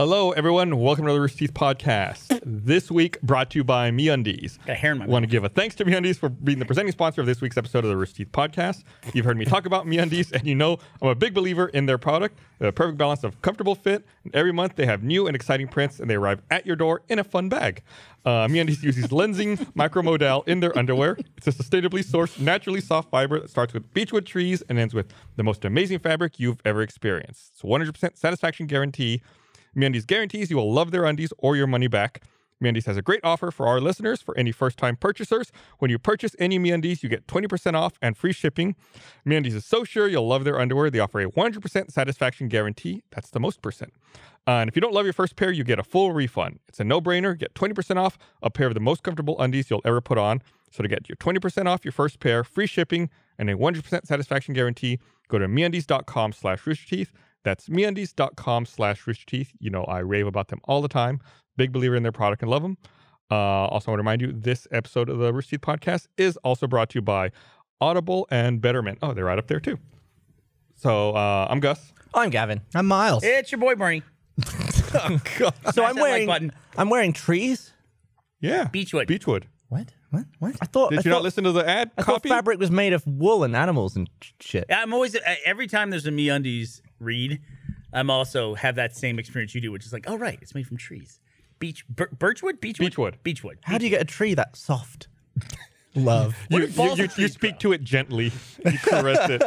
Hello, everyone. Welcome to the Rooster Teeth Podcast. This week, brought to you by MeUndies. Got hair in my mouth. Want to give a thanks to MeUndies for being the presenting sponsor of this week's episode of the Rooster Teeth Podcast. You've heard me talk about MeUndies, and you know I'm a big believer in their product. The perfect balance of comfortable fit. And every month, they have new and exciting prints, and they arrive at your door in a fun bag. MeUndies uses lensing micromodal in their underwear. It's a sustainably sourced, naturally soft fiber that starts with beechwood trees and ends with the most amazing fabric you've ever experienced. It's a 100% satisfaction guarantee. MeUndies guarantees you will love their undies or your money back. MeUndies has a great offer for our listeners for any first-time purchasers. When you purchase any MeUndies, you get 20% off and free shipping. MeUndies is so sure you'll love their underwear. They offer a 100% satisfaction guarantee. That's the most percent. And if you don't love your first pair, you get a full refund. It's a no-brainer. Get 20% off a pair of the most comfortable undies you'll ever put on. So to get your 20% off your first pair, free shipping, and a 100% satisfaction guarantee, go to MeUndies.com/roosterteeth. That's MeUndies.com/roosterteeth. You know, I rave about them all the time. Big believer in their product and love them. Also, I want to remind you, this episode of the Rooster Teeth Podcast is also brought to you by Audible and Betterment. Oh, they're right up there, too. So, I'm Gus. I'm Gavin. I'm Miles. It's your boy Bernie. Oh, God. So I'm wearing trees. Yeah. Beechwood. Beechwood. What? I thought. Did you not listen to the ad I thought copy? fabric was made of wool and animals and shit. I'm always every time there's a MeUndies read, I'm also have that same experience you do, which is like, oh right, it's made from trees. Birchwood, Beechwood. How do you get a tree that soft? Love. You speak to it gently. You caress it.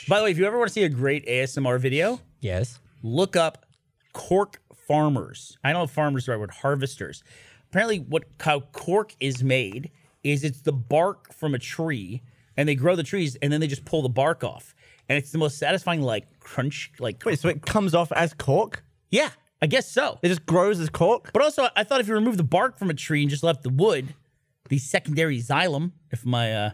By the way, if you ever want to see a great ASMR video, Yes. look up cork farmers. I don't know if farmers is the right word, harvesters. Apparently, how cork is made is it's the bark from a tree, and they grow the trees, and then they just pull the bark off, and it's the most satisfying, like crunch, like. Wait, so it comes off as cork? Yeah, I guess so. It just grows as cork? But also, I thought if you remove the bark from a tree and just left the wood, the secondary xylem, if my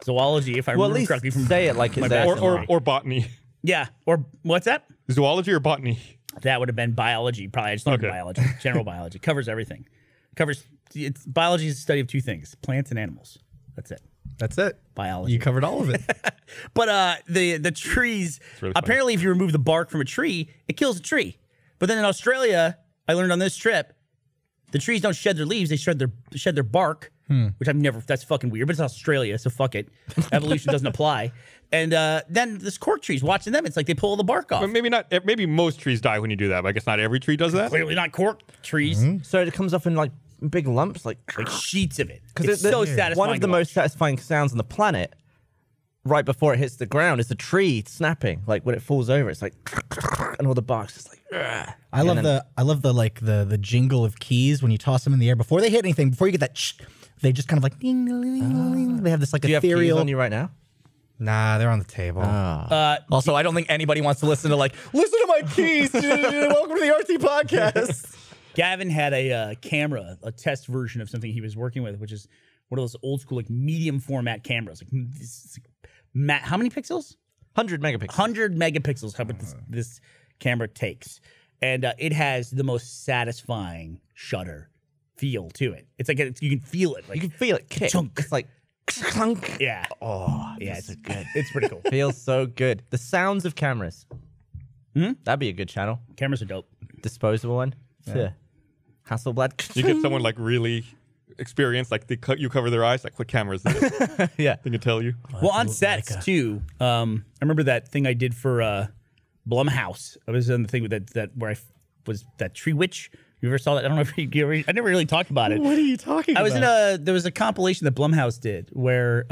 zoology, if I Well, at remember least correctly from say it like it's there. Or botany. yeah, or what's that? Zoology or botany? That would have been biology. Probably I just learned biology, general biology, covers everything. It's biology is the study of two things: plants and animals. That's it. That's it. Biology. You covered all of it. But the trees, really funny. apparently, if you remove the bark from a tree, it kills a tree. But then in Australia, I learned on this trip, the trees don't shed their leaves; they shed their bark. Which I've never. That's fucking weird. But it's Australia, so fuck it. Evolution doesn't apply. And then this cork trees, watching them, it's like they pull the bark off. Well, maybe not. Maybe most trees die when you do that, but I guess not every tree does that. Clearly not cork trees. So it comes off in like big lumps, like Sheets of it. because It's so satisfying. one of the to most watch. satisfying sounds on the planet, right before it hits the ground, is the tree snapping. Like when it falls over, it's like, and all the bark's just like. I love the like the jingle of keys when you toss them in the air before they hit anything. Before you get that, they just kind of like ding, ding, ding, ding. They have this like Do you have keys ethereal. on you right now? Nah, they're on the table. Also, I don't think anybody wants to listen to listen to my keys. Welcome to the RT podcast. Gavin had a camera, a test version of something he was working with, which is one of those old school like medium format cameras. How many pixels? 100 megapixels. 100 megapixels. How about this camera takes, and it has the most satisfying shutter feel to it. It's like you can feel it. Like You can feel it kick. Chunk. It's like clunk. yeah, Oh, yeah, it's it's good. It's pretty cool. feels so good. The sounds of cameras. That'd be a good channel. Cameras are dope. Disposable one. Yeah. Hasselblad. You get someone like really experienced, like you cover their eyes, like what camera is this? Yeah. They can tell you. Well, on sets too. I remember that thing I did for Blumhouse. I was on the thing with that where I was that Tree Witch. You ever saw that? I don't know if I never really talked about it. What are you talking I about? was there was a compilation that Blumhouse did where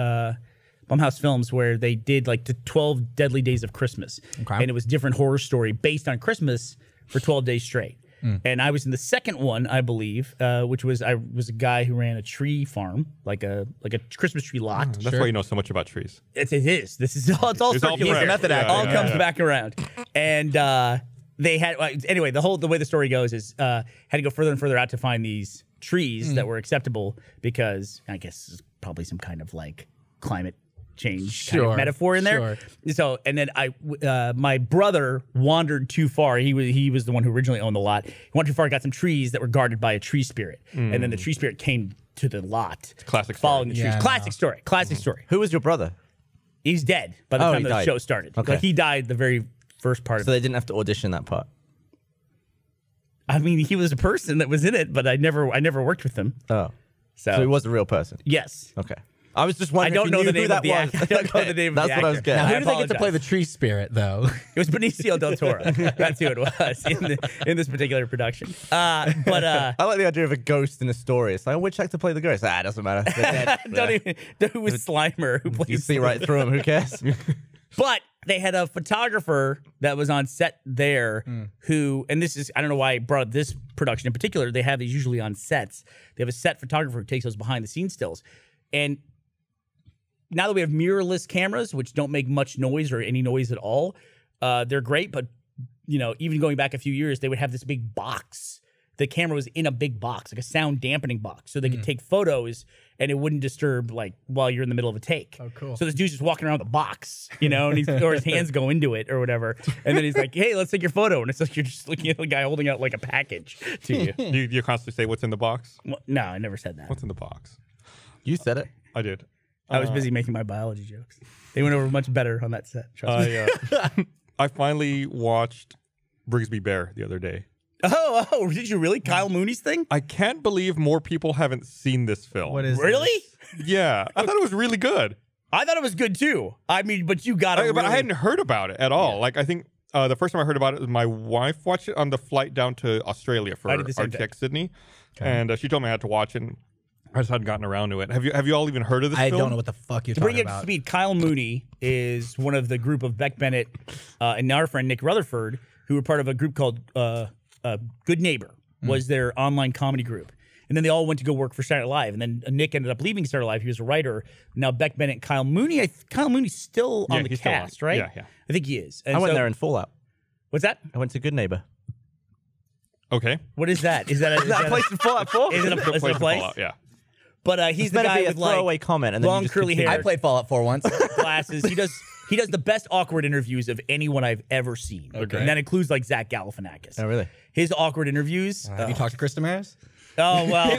Blumhouse Films where they did like the 12 Deadly Days of Christmas. Okay. And it was different horror story based on Christmas for 12 days straight. And I was in the second one, I believe, which was I was a guy who ran a tree farm, like a Christmas tree lot. That's why you know so much about trees. It is. This is all. It's all It's all circular. prayer. method Yeah, actor. All yeah, comes yeah. back around. And they had anyway. The way the story goes is had to go further and further out to find these trees that were acceptable because I guess there's probably some kind of like climate change kind of Sure, metaphor in there. So and then my brother wandered too far. He was the one who originally owned the lot. He wandered too far. Got some trees that were guarded by a tree spirit, and then the tree spirit came to the lot. Classic story. Following the trees. Yeah, Classic story. Classic story. Who was your brother? He's dead by the Oh, time he the died. show started. Okay. Like he died the very first part So of they didn't have to audition that part. I mean, he was a person that was in it, but I never worked with him. Oh, So, so he was a real person. yes. Okay. I was just I wondering. don't if know you the knew name who of the that actor. was. I don't know the name of That's the what I was actor. getting. Now, at. who do they get to play the tree spirit though? It was Benicio del Toro. That's who it was in this particular production. But I like the idea of a ghost in a story. It's like, which actor played the ghost? Ah, it doesn't matter. They're dead. don't even know who was Slimer who plays. You see right through him. Who cares? But they had a photographer that was on set there who, and this is, I don't know why I brought up this production in particular. They have these usually on sets. They have a set photographer who takes those behind the scenes stills. And now that we have mirrorless cameras, which don't make much noise or any noise at all, they're great. But, you know, even going back a few years, they would have this big box. The camera was in a big box, like a sound dampening box, so they could take photos and it wouldn't disturb, like, while you're in the middle of a take. Oh, cool. So this dude's just walking around the box, you know, and or his hands go into it or whatever. And then he's like, hey, let's take your photo. And it's like you're just looking at the guy holding out like a package to you. You constantly say what's in the box. Well, no, I never said that. What's in the box? You said it. I did. I was busy making my biology jokes. They went over much better on that set. Trust me. I finally watched Brigsby Bear the other day. Oh, did you really? Kyle Mooney's thing? I can't believe more people haven't seen this film. What is Really? Yeah, I thought it was really good. I thought it was good too. I mean, but you got it. But I hadn't heard about it at all. Like, I think the first time I heard about it was my wife watched it on the flight down to Australia for I did the same RTX Sydney, and she told me I had to watch it. And I just hadn't gotten around to it. Have you all even heard of this I film? don't know what the fuck you're To bring talking it up to about. speed, Kyle Mooney is one of the group of Beck Bennett and our friend Nick Rutherford, who were part of a group called Good Neighbor, was their online comedy group. And then they all went to go work for Saturday Night Live. And then Nick ended up leaving Saturday Night Live. He was a writer. Now Beck Bennett and Kyle Mooney. Kyle Mooney's still on the he's still on. cast, right? Yeah, yeah. I think he is. And I went so- there in Fallout. What's that? I went to Good Neighbor. Okay. What is that? Is that a, is That that place in Fallout 4? is it a, Good is it a to place? pull out, yeah. But he's the Meant to guy be a with like throwaway comment, and then long you just curly continue. hair. I played Fallout 4 once. glasses. He does the best awkward interviews of anyone I've ever seen. Okay. And that includes like Zach Galifianakis. Oh, really? His awkward interviews. Have you talked to Chris Damaris? Oh well,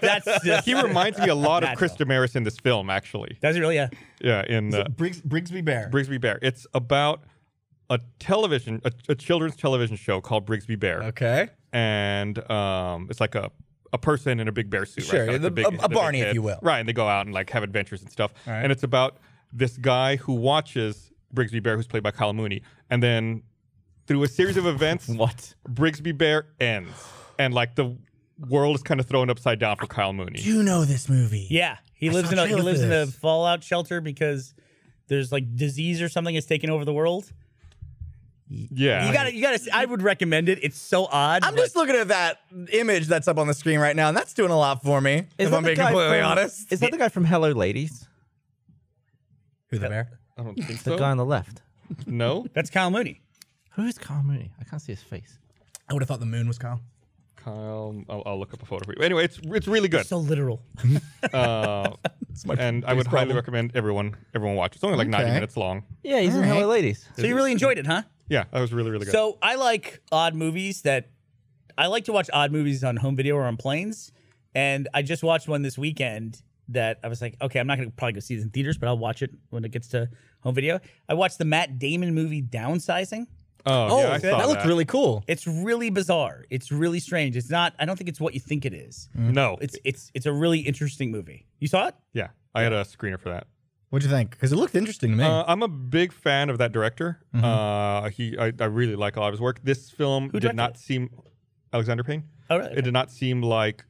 that's just, He reminds me a lot of That's Chris all. Damaris in this film, actually. Does it really? Yeah. Yeah, in Brigsby Bear. Brigsby Bear. It's about a children's television show called Brigsby Bear. Okay. And it's like a person in a big bear suit. Sure, right? Got, like, a big Barney, if head. you will. Right, and they go out and like have adventures and stuff. All right. And it's about this guy who watches Brigsby Bear, who's played by Kyle Mooney, and then through a series of events, What? Brigsby Bear ends, and like the world is kind of thrown upside down for Kyle Mooney. Do you know this movie? Yeah. He I lives saw in a a trailer for a this. fallout shelter because there's like disease or something that's taken over the world. Yeah, You gotta. I would recommend it. It's so odd. I'm but- just looking at that image that's up on the screen right now, and that's doing a lot for me. If that I'm the being guy completely from- honest. Is that the guy from Hello Ladies? Who the bear? I don't think The so. guy on the left. No, That's Kyle Mooney. Who's Kyle Mooney? I can't see his face. I would have thought the moon was Kyle. Kyle. I'll look up a photo for you. Anyway, it's really good. So literal. And I would highly recommend everyone watch. It's only like 90 Okay. minutes long. Yeah, he's in Hello Ladies. So you really enjoyed it, huh? Yeah, that was really good. So I like odd movies that I like to watch odd movies on home video or on planes. And I just watched one this weekend that I was like, okay, I'm not going to probably go see this in theaters, but I'll watch it when it gets to home video. I watched the Matt Damon movie Downsizing. oh yeah, I saw that looked really cool. It's really bizarre. It's really strange. It's not, I don't think it's what you think it is. No, It's a really interesting movie. You saw it? yeah, I had a screener for that. What'd you think? Because it looked interesting to me. I'm a big fan of that director. I really like a lot of his work. This film did directed not it? seem Alexander Payne. Oh, really? It did not seem like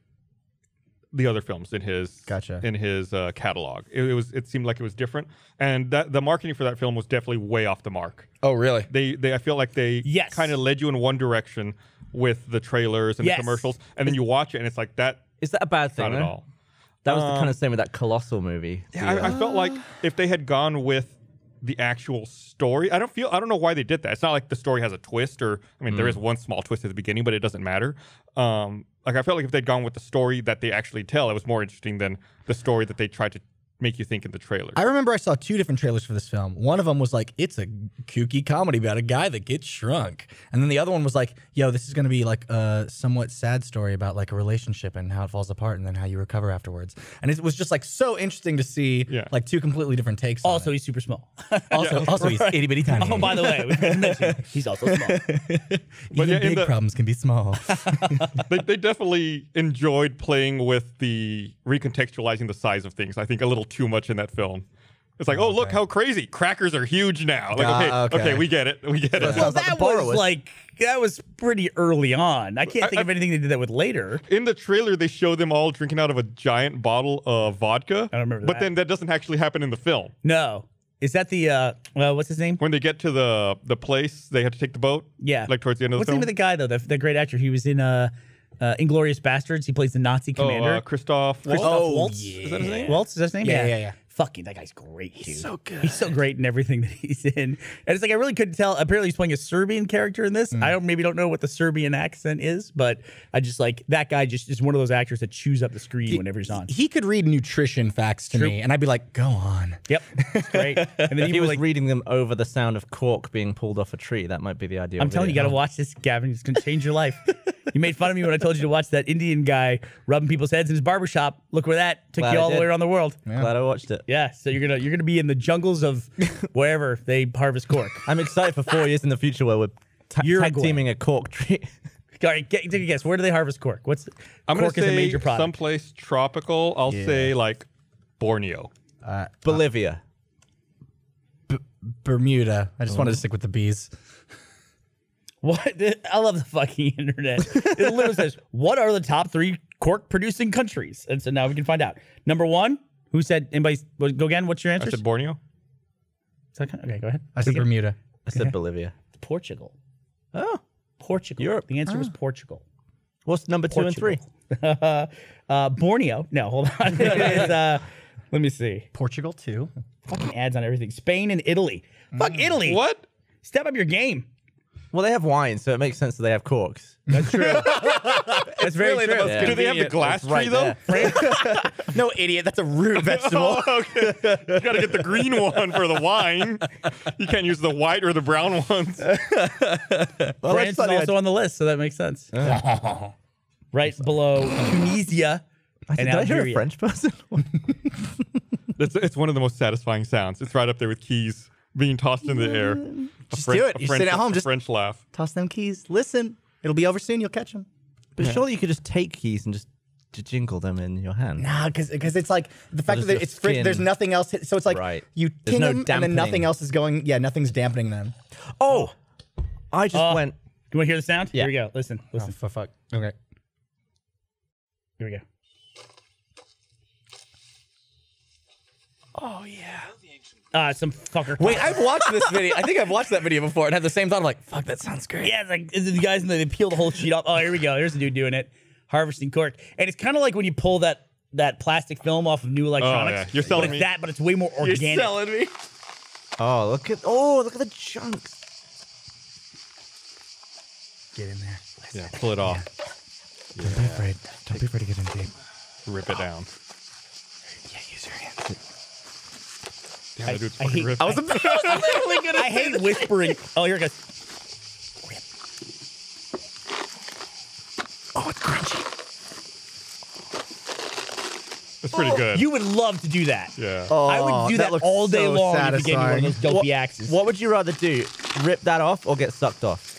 the other films in his Gotcha. catalog. It seemed like it was different, and that the marketing for that film was definitely way off the mark. Oh, really? They I feel like they Yes. kind of led you in one direction with the trailers and Yes. the commercials, and then you watch it and it's like that. Is that a bad thing? Not at though? all. That was the kind of same with that Colossal movie. Yeah, I felt like if they had gone with the actual story, I don't know why they did that. It's not like the story has a twist, or I mean, there is one small twist at the beginning, but it doesn't matter. Like I felt like if they'd gone with the story that they actually tell, it was more interesting than the story that they tried to make you think in the trailer. I remember I saw 2 different trailers for this film. One of them was like, it's a kooky comedy about a guy that gets shrunk. And then the other one was like, yo, this is going to be like a somewhat sad story about like a relationship and how it falls apart and then how you recover afterwards. And it was just like so interesting to see like 2 completely different takes. Also, on it. he's super small. Also he's itty bitty tiny. Oh, by the way, we didn't mention, he's also small. But Even big problems can be small. they definitely enjoyed playing with the recontextualizing the size of things. I think a little too much in that film. It's like, oh, look how crazy. Crackers are huge now. Like, okay, we get it. We get it. Well, that was like, that was pretty early on. I can't think of anything they did that with later. In the trailer, they show them all drinking out of a giant bottle of vodka. I don't remember But that. then that doesn't actually happen in the film. No. Is that the, what's his name? When they get to the place, they have to take the boat. Yeah. Like towards the end of What's the the name film. of the guy, though? The great actor. He was in Inglourious Bastards. He plays the Nazi commander. Christoph Waltz. Waltz? Is that his name? Waltz, is that his name? Yeah. Fucking, that guy's great, dude. He's so good. He's so great in everything that he's in. And it's like, I really couldn't tell. Apparently, he's playing a Serbian character in this. I maybe don't know what the Serbian accent is, but I just like, that guy just is one of those actors that chews up the screen whenever he's on. He could read nutrition facts to me, and I'd be like, go on. Yep. It's great. And then If he was like, reading them over the sound of cork being pulled off a tree, that might be the idea. I'm telling you, you got to watch this, Gavin. It's going to change your life. You made fun of me when I told you to watch that Indian guy rubbing people's heads in his barbershop. Look where that took Glad you I all the did. way around the world. Glad I watched it. Yeah, so you're gonna be in the jungles of wherever they harvest cork. I'm excited for 4 years in the future where we're tag Uruguay. teaming a cork tree. All right, take a guess. Where do they harvest cork? I'm cork gonna is say a major product. someplace tropical. I'll say like Borneo. Bolivia. Bermuda. I just wanted to stick with the bees. What? I love the fucking internet. It literally says, "What are the top 3 cork producing countries?" And so now we can find out. Number 1, who said? Anybody? Go again. What's your I answer? said Borneo. Okay, go ahead. I said Bermuda. I said Bolivia. Portugal. Oh. Portugal. Europe. The answer was Portugal. What's number 2 and 3? Borneo. No, hold on. It is, let me see. Portugal too. Fucking ads on everything. Spain and Italy. Fuck Italy. What? Step up your game. Well, they have wine, so it makes sense that they have corks. That's true. That's very really the true. most Do they have the glass It's tree right though? No, idiot. That's a root vegetable. Okay. You gotta get the green one for the wine. You can't use the white or the brown ones. France is also on the list, so that makes sense. Right below Tunisia and Did I hear a Algeria. French person? It's one of the most satisfying sounds. It's right up there with keys being tossed in the air. Just do it. You sit at home, a just- French laugh. Toss them keys. Listen. It'll be over soon. You'll catch them. But surely you could just take keys and just jingle them in your hand. Nah, because it's like the fact does that your it's free, skin- there's nothing else. So it's like Right. you There's ting no them and then dampening. nothing else is going. Yeah, nothing's dampening them. Oh, I just went. You want to hear the sound? Yeah. Here we go. Listen. Oh, for fuck. Okay. Here we go. Oh yeah. Some fucker. Wait, I've watched this video. I think I've watched that video before and had the same thought. I'm like, fuck, that sounds great. Yeah, it's like the guys, they peel the whole sheet off. Oh, here we go. Here's the dude doing it. Harvesting cork. And it's kind of like when you pull that plastic film off of new electronics. yeah. You're selling but it's me. that, but it's way more organic. me. Oh, look at the chunks. Get in there. Yeah, pull it off. Don't be afraid. Don't be afraid to get in deep. Rip it down. Yeah, use your hands. Damn, that dude's I fucking hate- ripped. I was literally gonna. I hate whispering. Oh, here it goes. Oh, it's crunchy. It's pretty good. You would love to do that. Yeah. I would do that looks all day so long if you gave me one of satisfying. those dopey axes. What would you rather do? Rip that off or get sucked off?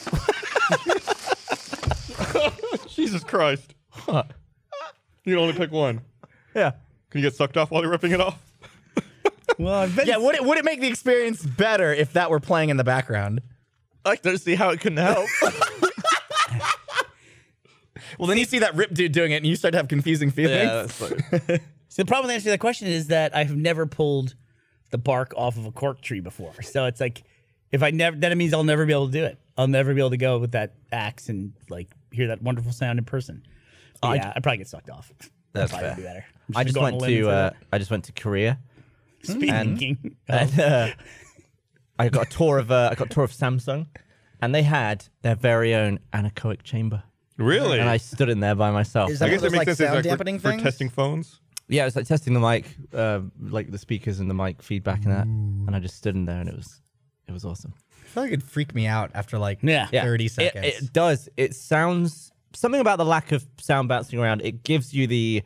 Jesus Christ. You can only pick one. Yeah. Can you get sucked off while you're ripping it off? Well, I bet Yeah, would it make the experience better if that were playing in the background? I don't see how it can help. Well, then you see that rip dude doing it, and you start to have confusing feelings. Yeah, that's funny. So the problem with answering that question is that I have never pulled the bark off of a cork tree before. So it's like, if I never, then it means I'll never be able to do it. I'll never be able to go with that axe and like hear that wonderful sound in person. But yeah, I'd probably get sucked off. That's probably fair. be better. I just went to Korea. Speaking. And I got a tour of Samsung, and they had their very own anechoic chamber. Really? And I stood in there by myself. Is that I guess one it of makes those, sense. like, It's sound like dampening for things? testing phones. Yeah, it was like testing the mic, like the speakers and the mic feedback and that, and I just stood in there and it was awesome. I feel like it'd freak me out after like Yeah. 30 seconds. It does. It sounds something about the lack of sound bouncing around. It gives you the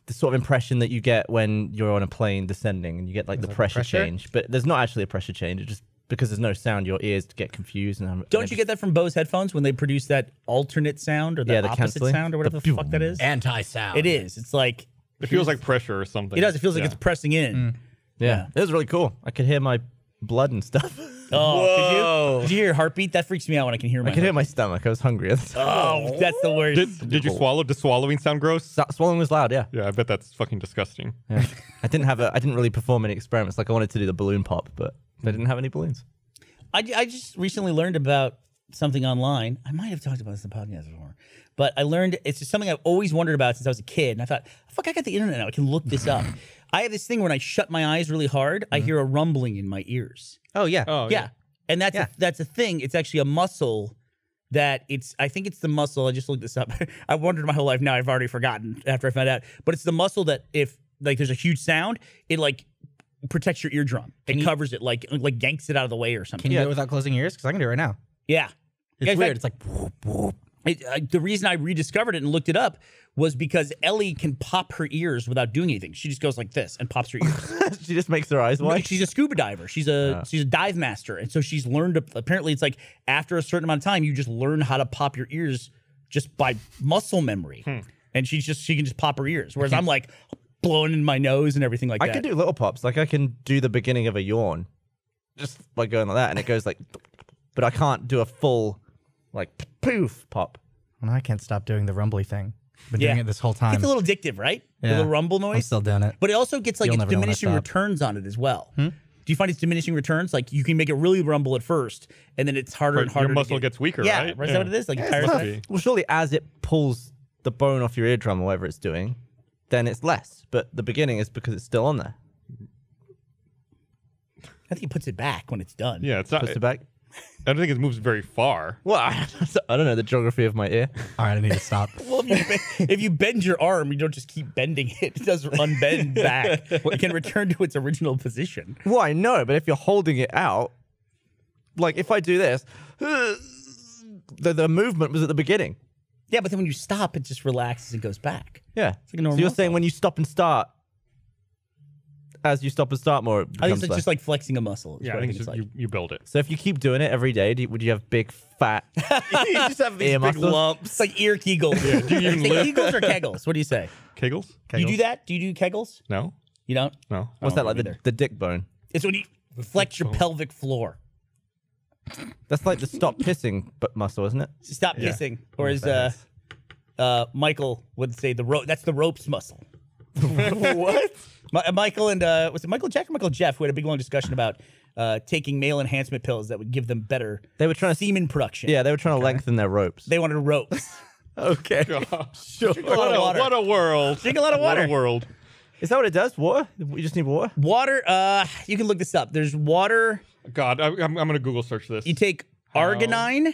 sort of impression that you get when you're on a plane descending and you get like the pressure change, but there's not actually a pressure change. It just because there's no sound, your ears get confused. And Don't you get that from Bose headphones when they produce that alternate sound or the the opposite canceling? sound or whatever the fuck that is? Anti-sound. It is. It's like It feels like pressure or something. it does. It feels like Yeah. it's pressing in. Yeah, it was really cool. I could hear my blood and stuff. Oh, could you hear your heartbeat? That freaks me out when I can hear my. I could hear my stomach. I was hungry at the time. Oh, that's the worst. Did you swallow? Does swallowing sound gross? Swallowing was loud. Yeah. Yeah, I bet that's fucking disgusting. Yeah. I didn't really perform any experiments. Like I wanted to do the balloon pop, but they didn't have any balloons. I just recently learned about something online. I might have talked about this in the podcast before, but I learned it's just something I've always wondered about since I was a kid. And I thought, fuck, I got the internet now. I can look this up. I have this thing when I shut my eyes really hard, I hear a rumbling in my ears. Oh, yeah. Oh Yeah. And that's a thing. It's actually a muscle that I think it's the muscle. I just looked this up. I wondered my whole life. Now I've already forgotten after I found out. But it's the muscle that if like there's a huge sound, it like protects your eardrum. It covers it, like yanks it out of the way or something. Can you do it without closing your ears? Because I can do it right now. Yeah. It's Yeah, in weird. fact, It's like, whoop, whoop. the reason I rediscovered it and looked it up was because Ellie can pop her ears without doing anything. She just goes like this and pops her ears. She just makes her eyes wide. She's a scuba diver. She's a dive master, and so she's learned. Apparently, it's like after a certain amount of time, you just learn how to pop your ears just by muscle memory. And she can just pop her ears. Whereas I'm like blowing in my nose and everything like I that. can do little pops. Like I can do the beginning of a yawn, just by going like that, and it goes like. But I can't do a full, like poof pop. Well, now I can't stop doing the rumbly thing. Been doing it this whole time. It's a little addictive, right? The Yeah. little rumble noise. I'm still doing it. But it also gets like You'll it's never know when I diminishing stop. returns on it as well. Do you find it's diminishing returns? Like you can make it really rumble at first, and then it's harder and harder. Your muscle to get, gets weaker, yeah, right? Is that what it is? Like it tires must out? be. Well, surely as it pulls the bone off your eardrum or whatever it's doing, then it's less. But the beginning is because it's still on there. I think he puts it back when it's done. Yeah, it's not. Puts it back. I don't think it moves very far. Well, I don't know the geography of my ear. All right, I need to stop. Well, if you bend your arm, you don't just keep bending it. It does unbend back. It can return to its original position. Well, I know, but if you're holding it out, like if I do this, the movement was at the beginning. Yeah, but then when you stop, it just relaxes and goes back. Yeah. like a normal So you're muscle. saying when you stop and start, as you stop and start more, it I think becomes it's less. just like flexing a muscle. is Yeah, what I think it's it's just like. you build it. So if you keep doing it every day, would you have big fat? You just have these big lumps. It's like ear kegels. Do you even Say lift? kegels or kegels? What do you say? Kegels? You do that? Do you do kegels? No, You don't? no. What's that like? either. The dick bone. It's when you flex your pelvic floor. That's like the stop pissing muscle, isn't it? Stop Yeah. pissing. Or as Michael would say, that's the ropes muscle. What? Michael and was it Michael Jack or Michael Jeff who had a big long discussion about taking male enhancement pills that would give them better They were trying to semen production. Yeah, they were trying to lengthen their ropes. They wanted ropes. Okay. Sure. Drink a lot of water. What a world. Drink a lot of What water. a world. Is that what it does? Water? You just need water? Water, you can look this up. There's water. God, I'm going to Google search this. You take arginine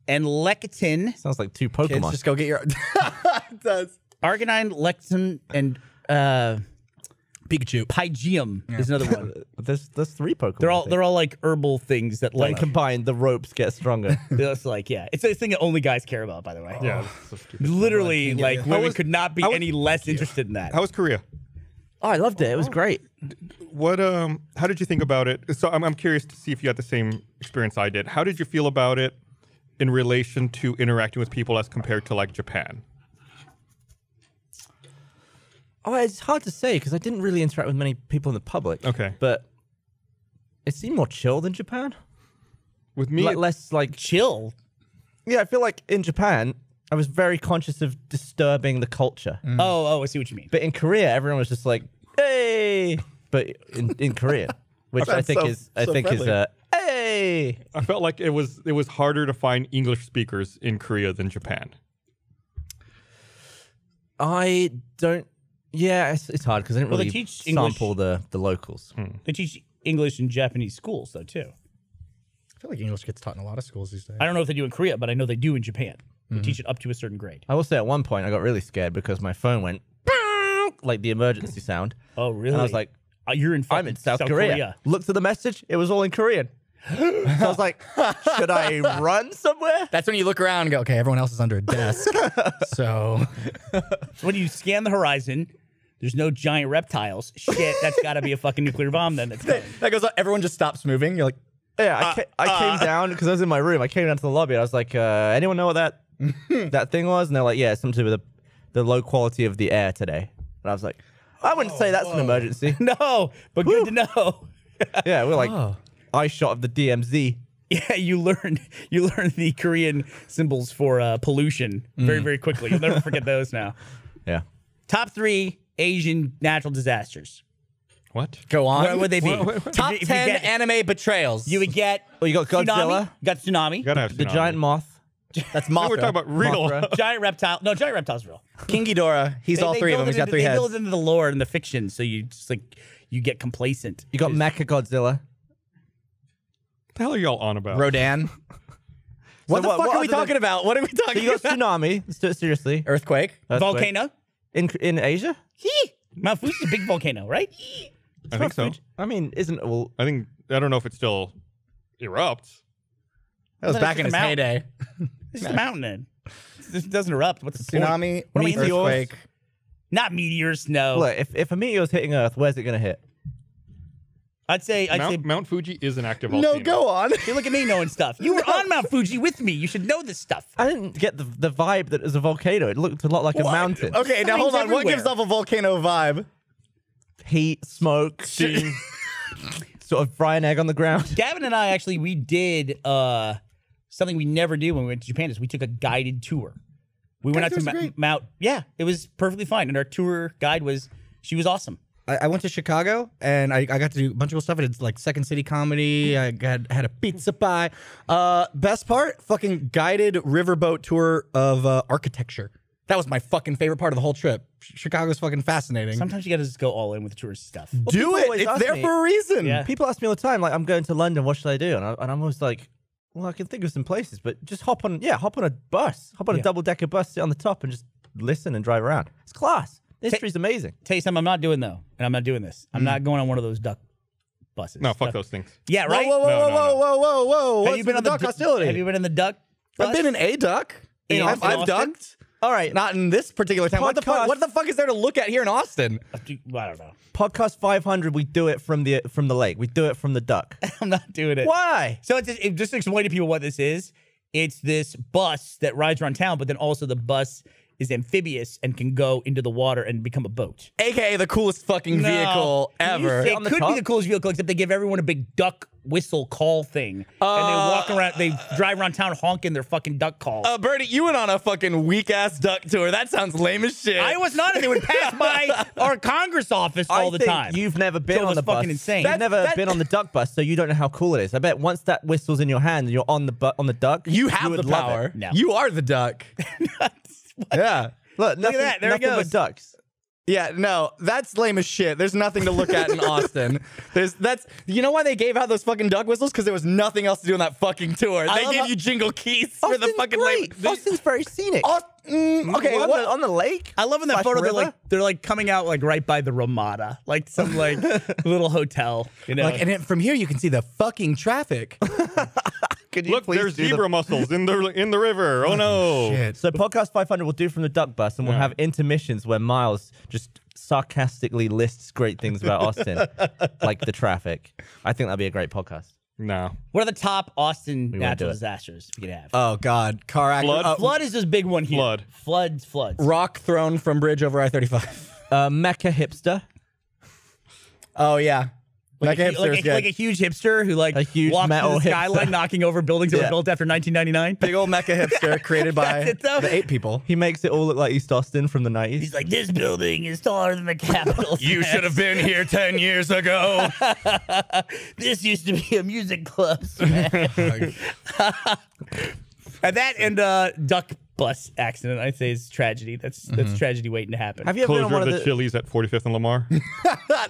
and lecithin. Sounds like two Kids, Pokemon. just go get your. It does. Arginine, lecithin, and Pikachu. pygium is another one. There's three Pokemon. They're all like herbal things that when like combined, the ropes get stronger. it's like it's a thing that only guys care about, by the way. Yeah, this is so stupid. Literally, like women was- could not be I was- any less interested in that. How was Korea? Oh, I loved it. It was great. What how did you think about it? So I'm curious to see if you had the same experience I did. How did you feel about it in relation to interacting with people as compared to like Japan? Oh, it's hard to say because I didn't really interact with many people in the public. Okay. But it seemed more chill than Japan. With me, Less like Chill. Yeah, I feel like in Japan, I was very conscious of disturbing the culture. Oh, I see what you mean. But in Korea, everyone was just like, "Hey!" But in Korean, which I That's think so- is so friendly. "Hey!" I felt like it was harder to find English speakers in Korea than Japan. I don't. Yeah, it's hard because I didn't Well, they really teach English- sample the locals. They teach English in Japanese schools though too. I feel like English gets taught in a lot of schools these days. I don't know if they do in Korea, but I know they do in Japan. They teach it up to a certain grade. I will say at one point I got really scared because my phone went. "Bow," like the emergency sound. Oh, really? And I was like, you're in I'm in South Korea. Looked at the message. It was all in Korean. So I was like, should I run somewhere? That's when you look around and go, okay, everyone else is under a desk. So when you scan the horizon, there's no giant reptiles. Shit, that's got to be a fucking nuclear bomb then. That's coming. that goes up. Everyone just stops moving. You're like, Yeah, I came down because I was in my room. I came down to the lobby. And I was like, anyone know what that thing was? And they're like, yeah, it's something to do with the low quality of the air today. And I was like, I wouldn't say that's an emergency. No, but good to know. Yeah, we're like eye shot of the DMZ. Yeah, you learned the Korean symbols for pollution very, very quickly. You'll never forget those now. Yeah. Top 3 Asian natural disasters. What? go on. What would they be? Top If you 10 get- anime betrayals. You would get. Oh, you got Godzilla. Tsunami. You got tsunami. You gotta have The tsunami. giant moth. That's No, Mothra. we're talking about real. Mothra. Giant reptile. No, giant reptile's real. King Ghidorah. He's all three of them. He's got 3 They heads. build into the lore and the fiction, so you just like you get complacent. You got Mecha Godzilla. What the hell are y'all on about? Rodan. What the what- fuck what are we other than- talking about? What are we So talking you got about? tsunami. Let's do it seriously. Earthquake. Earthquake. Volcano. In Asia? Mount Fuji's a big volcano, right? I think so. I mean, isn't all I don't know if it still erupts. That was Then back it's in his just a mountain. heyday. It's a mountain then. It doesn't erupt. What's the point? Tsunami, What am I- earthquake. Not meteors, no. look. If a meteor's hitting Earth, where's it gonna hit? I'd say Mount Fuji is an active volcano. No, go on. hey, look at me knowing stuff. You were on Mount Fuji with me. You should know this stuff. I didn't get the vibe that it was a volcano. It looked a lot like a mountain. Okay, now hold on. What everywhere. gives off a volcano vibe? Heat, smoke, Steam. sort of fry an egg on the ground. Gavin and I actually we did something we never do when we went to Japan is we took a guided tour. We went out Guided to tours are great. Mount. Yeah, it was perfectly fine. And our tour guide was she was awesome. I went to Chicago and I got to do a bunch of cool stuff. I did like Second City comedy. I had a pizza pie. Best part, fucking guided riverboat tour of architecture. That was my fucking favorite part of the whole trip. Chicago's fucking fascinating. Sometimes you got to just go all in with touristy stuff. Do people it. always It's ask there me- for a reason. Yeah. People ask me all the time, like, I'm going to London. What should I do? And I'm always like, well, I can think of some places, but just hop on a bus, hop on a double-decker bus, sit on the top, and just listen and drive around. It's class. History's amazing. Tell you something I'm not doing though, and I'm not doing this. I'm not going on one of those duck buses. No, fuck those things. Yeah, Whoa, right. whoa, whoa, No, whoa, no, whoa, no. whoa, whoa, whoa! Have What's you been with on the duck hostility? Have you been in the duck? I've been in a duck. In I've Austin? ducked. All right, Not in this particular time. What the Podcast. fuck? What the fuck is there to look at here in Austin? I don't know. podcast 500, we do it from the lake. We do it from the duck. I'm not doing it. Why? So just to explain to people what this is, it's this bus that rides around town, but then also the bus is amphibious and can go into the water and become a boat. AKA the coolest fucking vehicle ever. It on the could top? be the coolest vehicle, except they give everyone a big duck whistle call thing. And they walk around, they drive around town honking their fucking duck calls. Bertie, you went on a fucking weak ass duck tour. That sounds lame as shit. I was not, and they would pass by our Congress office all the think time. You've never been So it on was the bus. fucking insane. You've never been on the duck bus, so you don't know how cool it is. I bet once that whistle's in your hand and you're on the duck, You have would the love power. it. No. You are the duck. Yeah. Look, nothing, at that. There it nothing goes. but ducks. Yeah, no, that's lame as shit. There's nothing to look at in Austin. You know why they gave out those fucking duck whistles? Because there was nothing else to do on that fucking tour. They love gave how- you jingle keys for the Austin's fucking great. lame. Austin's very scenic. Okay, on, what? on the lake. I love in that Slash photo river. they're like coming out like right by the Ramada, like some like little hotel, you know. Like, and then from here you can see the fucking traffic. Could you Look, please there's do the- zebra mussels in the river. Oh no! Shit. So podcast 500 we'll do from the duck bus, and we'll have intermissions where Miles just sarcastically lists great things about Austin, like the traffic. I think that'd be a great podcast. No. What are the top Austin won't natural do it. disasters we could have? Oh God, car accident. Flood? Flood is this big one here. Flood. Floods. Rock thrown from bridge over I-35. Mecha hipster. Oh yeah, Like, Mecca a, like, hipster's a, good. like a huge hipster who like A huge walks metal through the hipster. skyline knocking over buildings that were Yeah. built after 1999. Big old Mecca hipster created by That's it, though? the 8 people. He makes it all look like East Austin from the 90s. He's like, this building is taller than the Capitol. You should have been here 10 years ago. This used to be a music club. And that and duck bus accident, I'd say, is tragedy. That's tragedy waiting to happen. Have you ever been on Closure one of of the Chili's at 45th and Lamar.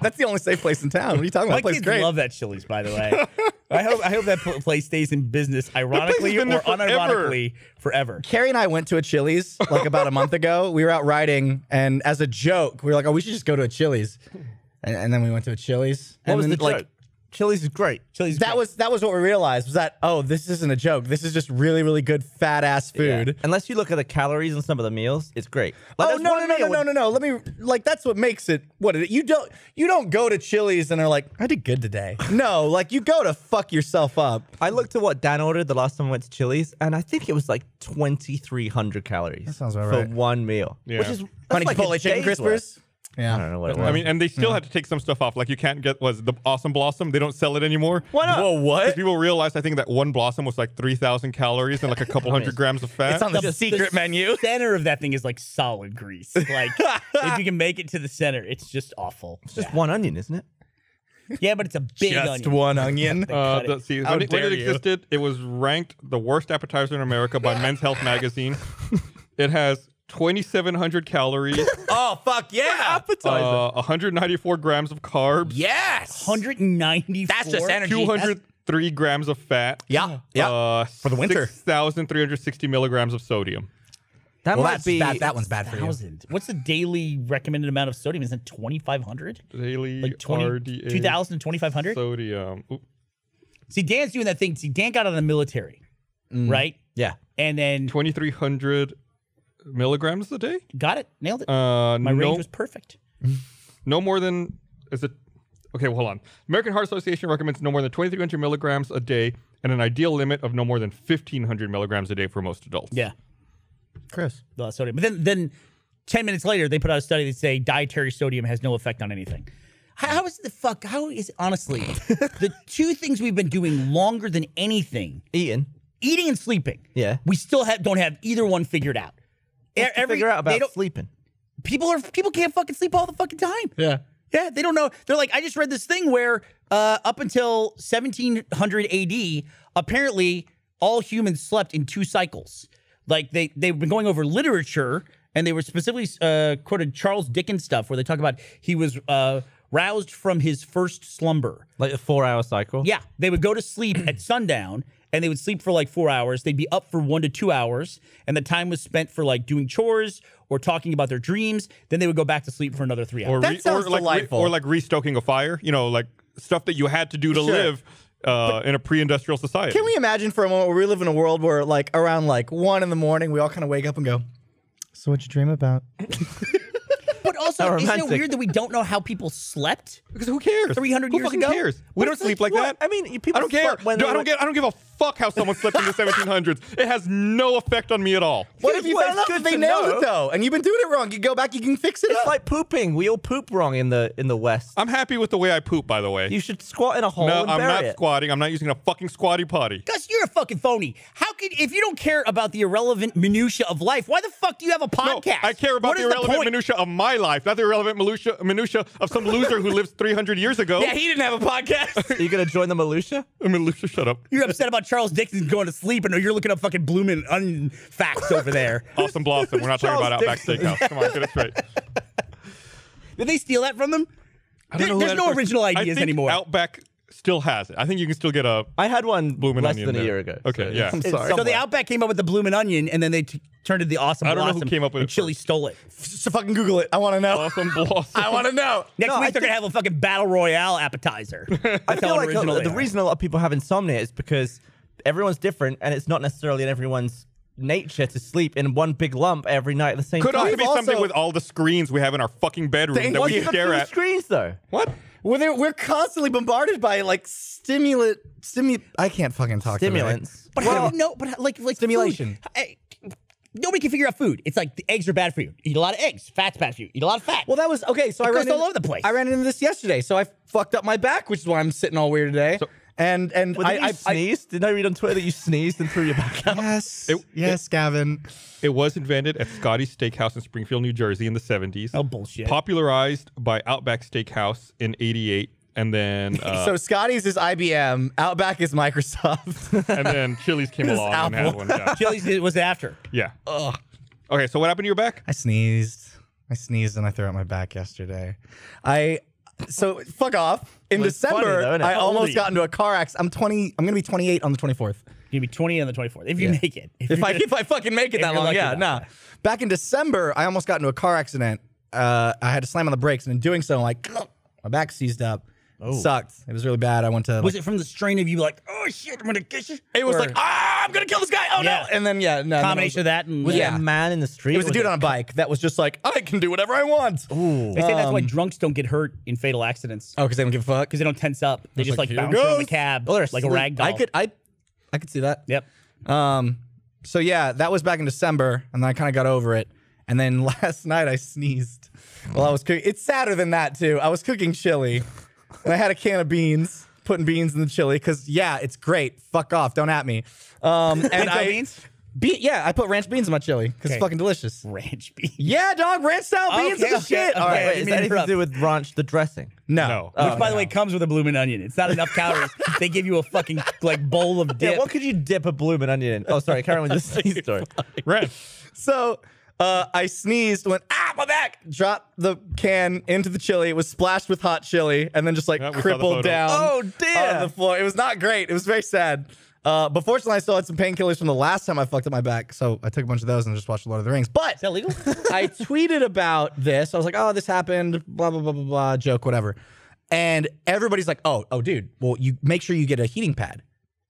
That's the only safe place in town. What are you talking about? My That place kids is great. love that Chili's, by the way. I hope that place stays in business, ironically been or there forever. unironically, forever. Carrie and I went to a Chili's like about a month ago. We were out riding, and as a joke, we were like, "Oh, we should just go to a Chili's," and then we went to a Chili's. What and was then, the joke? Chili's is great. Chili's That was what we realized was that this isn't a joke. This is just really, really good fat ass food. Unless you look at the calories on some of the meals, it's great. Like, Oh that's no one meal with- no! Let me that's what makes it what it. You don't go to Chili's and are like, I did good today. No, like you go to fuck yourself up. I looked at what Dan ordered the last time I went to Chili's, and I think it was like 2,300 calories. That sounds about for right. one meal. Yeah. Which is Honey like a Chipotle chicken day's crispers. worth. Yeah, I don't know what it was. I mean, and they still had to take some stuff off. Like you can't get the Awesome Blossom. They don't sell it anymore. Why not? Whoa, what? Because people realized I think that one blossom was like 3,000 calories and like a couple hundred grams of fat. It's on the secret menu. center of that thing is like solid grease. Like if you can make it to the center, it's just awful. It's just one onion, isn't it? Yeah, but it's a big Just onion. one onion. cut it. See, How when it dare you. existed, it was ranked the worst appetizer in America by Men's Health magazine. It has 2,700 calories, Oh fuck yeah! 194 grams of carbs, Yes. 194. That's just energy. 203 grams of fat. Yeah. For the winter. 6,360 milligrams of sodium. That Well, might that's be. that one's bad for you. 1,000. What's the daily recommended amount of sodium? Is it 2,500? Daily Like 20, RDA 2,000, 2,500? sodium. Oop. See, Dan's doing that thing. See, Dan got out of the military, right? Yeah. And then 2,300 milligrams a day. got it, nailed it. My My range was perfect. no more than is it? Okay, well, hold on. American Heart Association recommends no more than 2,300 milligrams a day, and an ideal limit of no more than 1,500 milligrams a day for most adults. Yeah, Chris. a lot of sodium. But then 10 minutes later, they put out a study that say dietary sodium has no effect on anything. How is honestly the two things we've been doing longer than anything, Eating. eating and sleeping? Yeah. we still don't have either one figured out. Figure out they about don't- sleeping. People can't fucking sleep all the fucking time. Yeah. Yeah, they don't know. They're like, I just read this thing where up until 1700 AD, apparently all humans slept in 2 cycles. Like they've been going over literature, and they were specifically quoted Charles Dickens stuff where they talk about he was roused from his first slumber. Like a 4-hour cycle. Yeah, they would go to sleep at sundown, and they would sleep for like 4 hours. They'd be up for 1 to 2 hours, and the time was spent for like doing chores or talking about their dreams. Then they would go back to sleep for another 3 hours. That sounds delightful. Or like restoking a fire. You know, like stuff that you had to do to Sure. live in a pre-industrial society. Can we imagine for a moment where we live in a world where, like, around like 1 in the morning, we all kind of wake up and go, "So what'd you dream about?" But also, How isn't it romantic. weird that we don't know how people slept? Because who cares? 300 who years fucking ago? cares? We don't sleep like that. I mean, people I don't care. slept when Dude, they I were- don't give a fuck how someone slept in the 1700s. It has no effect on me at all. What if you Well, found it's out good they to nailed know. it though, and you've been doing it wrong? You go back, you can fix it It's up. like pooping. We all poop wrong in the West. I'm happy with the way I poop, by the way. You should squat in a hole No, and I'm bury not it. squatting. I'm not using a fucking squatty potty. Gus, you're a fucking phony. How could, if you don't care about the irrelevant minutia of life, why the fuck do you have a No, podcast? I care about What the is irrelevant point? minutia of my life, not the irrelevant minutia of some loser who lives 300 years ago. Yeah, he didn't have a podcast. Are you going to join the militia? Minutia, shut up. You're upset about Charles Dickens going to sleep, and you're looking up fucking Bloomin' Onion facts over there. Awesome Blossom. We're not talking about Charles Outback Dixon. Steakhouse. Come on, get it straight. Did they steal that from them? I don't know who There's had no it first. original I ideas think anymore. Outback still has it. I think you can still get a I had one Bloomin' less Onion than a there. year ago. Okay, so yeah. it's I'm sorry. So the Outback came up with the Bloomin' Onion, and then they turned it the Awesome I don't know who Blossom. came up with and it Chili first. stole it. So fucking Google it. I want to know. Awesome Blossom. I want to know. Next No, week I they're gonna have a fucking battle royale appetizer. I feel like original the they are. reason a lot of people have insomnia is because everyone's different, and it's not necessarily in everyone's nature to sleep in one big lump every night at the same Could time. also be something also- with all the screens we have in our fucking bedroom Thank that we you. stare at. Screens though. What? We're constantly bombarded by like I can't fucking talk. today. Stimulants. But how do you know? But like Stimulation. food, nobody can figure out food. It's like the eggs are bad for you. Eat a lot of eggs. Fat's bad for you. Eat a lot of fat. Well, that was okay. So I goes ran all over the place. I ran into this yesterday, so I fucked up my back, which is why I'm sitting all weird today. and Well, didn't you I sneezed? Didn't I read on Twitter that you sneezed and threw your back out? yes, Gavin. It was invented at Scotty's Steakhouse in Springfield, New Jersey in the 70s. Oh, bullshit. Popularized by Outback Steakhouse in 88. And then So Scotty's is IBM, Outback is Microsoft. and then Chili's came This along and had Apple. one. Yeah. Chili's was after. Yeah. Okay, so what happened to your back? I sneezed and I threw out my back yesterday. I So fuck off. In Well, it's funny December, though, isn't it? I How old are almost you? got into a car accident. I'm going to be 28 on the 24th. You'll be 20 on the 24th if you make it. If I fucking make it if that you're long, lucky yeah, enough. nah. Back in December, I almost got into a car accident. I had to slam on the brakes, and in doing so, like my back seized up. Sucked. It was really bad. I went to. Was it from the strain of you like, oh shit, I'm gonna kiss you? It was Or like, I'm gonna kill this guy. Oh Yeah. no! And then no, combination of that and Was it Yeah. a man in the street? It was a dude on a bike that was just like, I can do whatever I want. Ooh. They say that's why drunks don't get hurt in fatal accidents Oh, because they don't give a fuck. because they don't tense up. They just like, like here bounce around the goes. cab Oh, they're like a asleep. rag doll. I could see that. Yep. So yeah, that was back in December, and then I kind of got over it. And then last night I sneezed while I was cooking. It's sadder than that too. I was cooking chili, and I had a can of beans, putting beans in the chili because yeah, it's great. Fuck off, don't at me. And Pinto beans? I put ranch beans in my chili because Okay. it's fucking delicious. Ranch beans. Yeah, dog, ranch style beans Okay, is the shit. okay. All right, Wait, Wait, is you that mean anything to interrupt. do with ranch, the dressing? no. No. Which, by the way, comes with a bloomin' onion. It's not enough calories. They give you a fucking like bowl of dip. Yeah, what could you dip a bloomin' onion in? Oh, sorry, carry on with the sneeze story. Ren, So I sneezed, went, my back, dropped the can into the chili. It was splashed with hot chili and then just like Yeah, we saw the crippled photo. down Oh, dear. on the floor. It was not great. It was very sad. But fortunately, I still had some painkillers from the last time I fucked up my back. So I took a bunch of those and just watched Lord of the Rings. But Is that legal? I tweeted about this. I was like, oh, this happened, blah, blah, blah, blah, blah, joke, whatever. And everybody's like, oh, dude, well, you make sure you get a heating pad.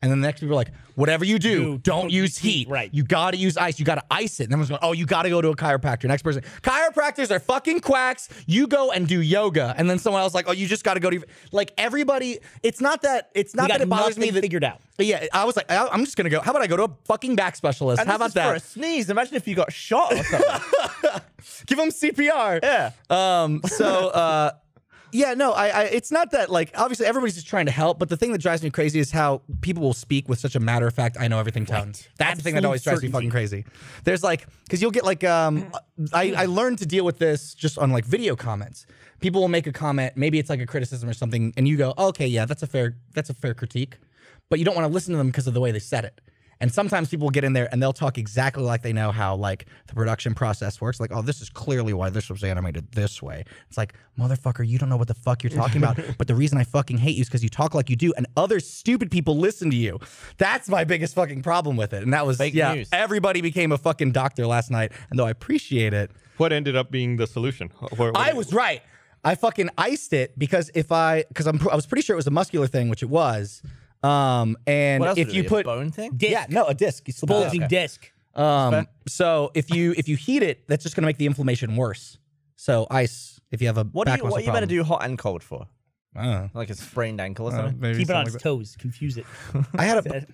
And then the next people are like, whatever you do, don't use heat. Right. You got to use ice. You got to ice it. And everyone's going, oh, you got to go to a chiropractor. Next person, chiropractors are fucking quacks. You go and do yoga. And then someone else like, oh, you just got to go to, like everybody. It's not that it bothers me that figured out. Yeah, I was like, I'm just going to go. How about I go to a fucking back specialist? And How this about is that? for a sneeze. Imagine if you got shot or something. Give them CPR. Yeah. Yeah, no, I it's not that, like, obviously everybody's just trying to help, but the thing that drives me crazy is how people will speak with such a matter of fact, I know everything tone. That's the thing that Absolute always drives me certainty. fucking crazy. There's like, because you'll get like, I learned to deal with this just on like video comments. People will make a comment, maybe it's like a criticism or something, and you go, oh, okay, yeah, that's a fair critique, but you don't want to listen to them because of the way they said it. And sometimes people will get in there and they'll talk exactly like they know how like the production process works. Like, oh, this is clearly why this was animated this way. It's like, motherfucker, you don't know what the fuck you're talking about. But the reason I fucking hate you is because you talk like you do and other stupid people listen to you. That's my biggest fucking problem with it. And that was, Fake yeah, news. everybody became a fucking doctor last night. And though I appreciate it, what ended up being the solution? I was right. I fucking iced it because I was pretty sure it was a muscular thing, which it was. And What else if would it you be, a put bone thing? Disc. yeah, no, a disc. You slip a disc. Bulging disc. So if you heat it, that's just gonna make the inflammation worse. So ice if you have a What back are you muscle better problem. do hot and cold for? I don't know. Like a sprained ankle or something? Maybe Keep it on something its toes. Confuse it. I had a.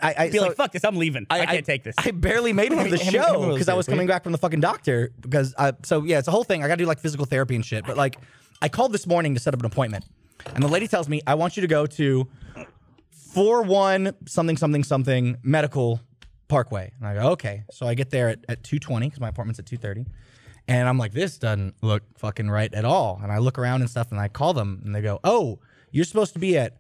I Be so like, fuck this. I'm leaving. I can't take this. I barely made it to the How many show was because it, I was coming back from the fucking doctor because so yeah, it's a whole thing. I got to do like physical therapy and shit. But like, I called this morning to set up an appointment, and the lady tells me I want you to go to 41 something something something Medical Parkway, and I go okay. So I get there at 2:20 because my appointment's at 2:30. And I'm like, this doesn't look fucking right at all. And I look around and stuff, and I call them, and they go, oh, you're supposed to be at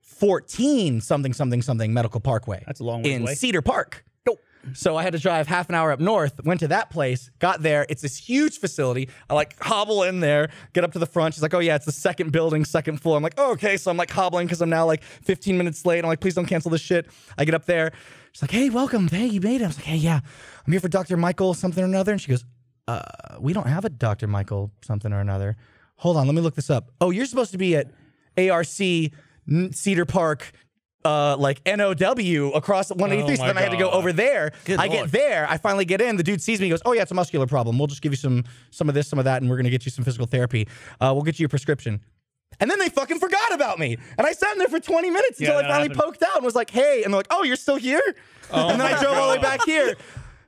14 something something something Medical Parkway. That's a long ways in away. Cedar Park. Nope. So I had to drive half an hour up north, went to that place, got there. It's this huge facility. I like hobble in there, get up to the front. She's like, oh yeah, it's the second building, second floor. I'm like, oh, okay. So I'm like hobbling because I'm now like 15 minutes late. I'm like, please don't cancel this shit. I get up there. She's like, hey, welcome. Hey, you made it. I was like, hey, yeah, I'm here for Dr. Michael something or another. And she goes, we don't have a Dr. Michael something or another. Hold on, let me look this up. Oh, you're supposed to be at ARC Cedar Park, like NOW across 183. So my then I had to go God. over there. Good I Lord. get there. I finally get in. The dude sees me. He goes, oh yeah, it's a muscular problem. We'll just give you some of this, some of that, and we're gonna get you some physical therapy. We'll get you a prescription. And then they fucking forgot about me. And I sat in there for 20 minutes until I that finally happened. poked out and was like, hey. And they're like, oh, you're still here? And then I drove all the way back here.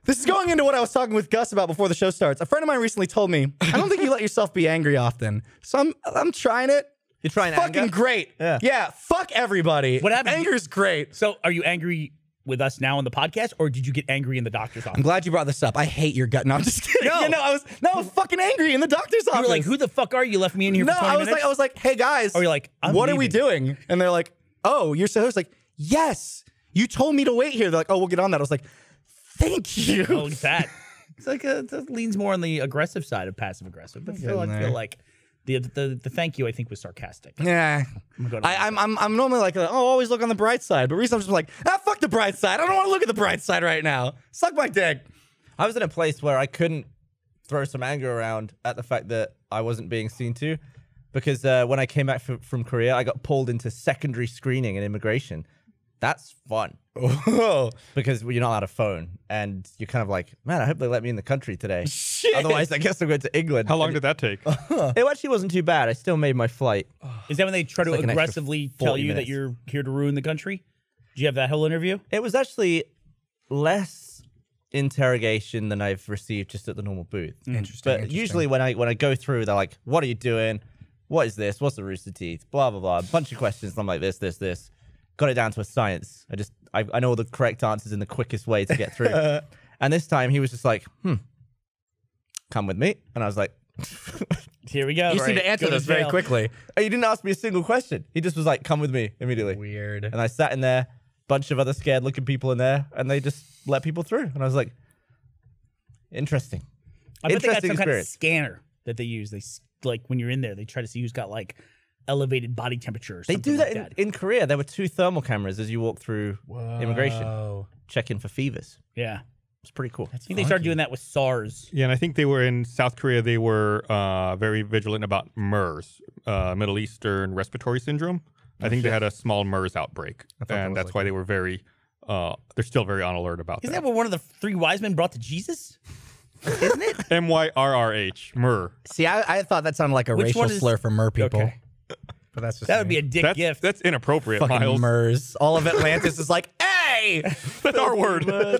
This is going into what I was talking with Gus about before the show starts. A friend of mine recently told me, I don't think you let yourself be angry often. So I'm trying it. You're trying Fucking anger? great. Yeah. Fuck everybody. What happened? Anger's great. So, are you angry with us now on the podcast, or did you get angry in the doctor's office? I'm glad you brought this up. I hate your gut. No, I'm just kidding. No. Yeah, I was fucking angry in the doctor's office. You were like, "Who the fuck are you? You left me in here No, for 20 I was minutes." like, hey guys. Or you're like, I'm what are we leaving. doing? And they're like, oh, you're so. I was like, yes. You told me to wait here. They're like, oh, we'll get on that. I was like, thank you. Oh, look at that. It's like it leans more on the aggressive side of passive aggressive. But still, I Getting feel there. like The thank you, I think, was sarcastic. Yeah, I'm normally like, always look on the bright side. But recently I'm just like, fuck the bright side. I don't want to look at the bright side right now. Suck my dick. I was in a place where I couldn't throw some anger around at the fact that I wasn't being seen to, because when I came back from Korea, I got pulled into secondary screening in immigration. That's fun. Oh, Because you're not allowed a phone, and you're kind of like, man, I hope they let me in the country today. shit. Otherwise, I guess I'm going to England. How long did that take? It actually wasn't too bad. I still made my flight. Is that when they try to like an extra aggressively tell 40 you that minutes. you're here to ruin the country? Did you have that whole interview? It was actually less interrogation than I've received just at the normal booth. Interesting. But usually when I go through, they're like, "What are you doing? What is this? What's the Rooster Teeth? Blah blah blah." A bunch of questions. And I'm like, this. Got it down to a science. I know all the correct answers in the quickest way to get through. And this time he was just like, "Come with me," and I was like, Here we go. you seem to answer Go this very jail. quickly. He didn't ask me a single question. He just was like, "Come with me," immediately. Weird. And I sat in there, bunch of other scared-looking people in there, and they just let people through. And I was like, interesting. I bet they got Interesting some kind of experience. scanner that they use. Like when you're in there, they try to see who's got like elevated body temperature. Or They something do like that in Korea. There were 2 thermal cameras as you walk through immigration, Oh, checking for fevers. Yeah. It's pretty cool. I think they started doing that with SARS. Yeah, and I think they were in South Korea. They were very vigilant about MERS, Middle Eastern Respiratory Syndrome. I think they had a small MERS outbreak, and that's why they were very. They're still very on alert about Isn't that. that what one of the 3 wise men brought to Jesus? Isn't it? MYRRH, MER. see, I thought that sounded like a Which racial one is- slur for mer people. Okay. But that's just That would be a dick gift. That's inappropriate, fucking Miles. mers. All of Atlantis is like, hey. That's our word. Here,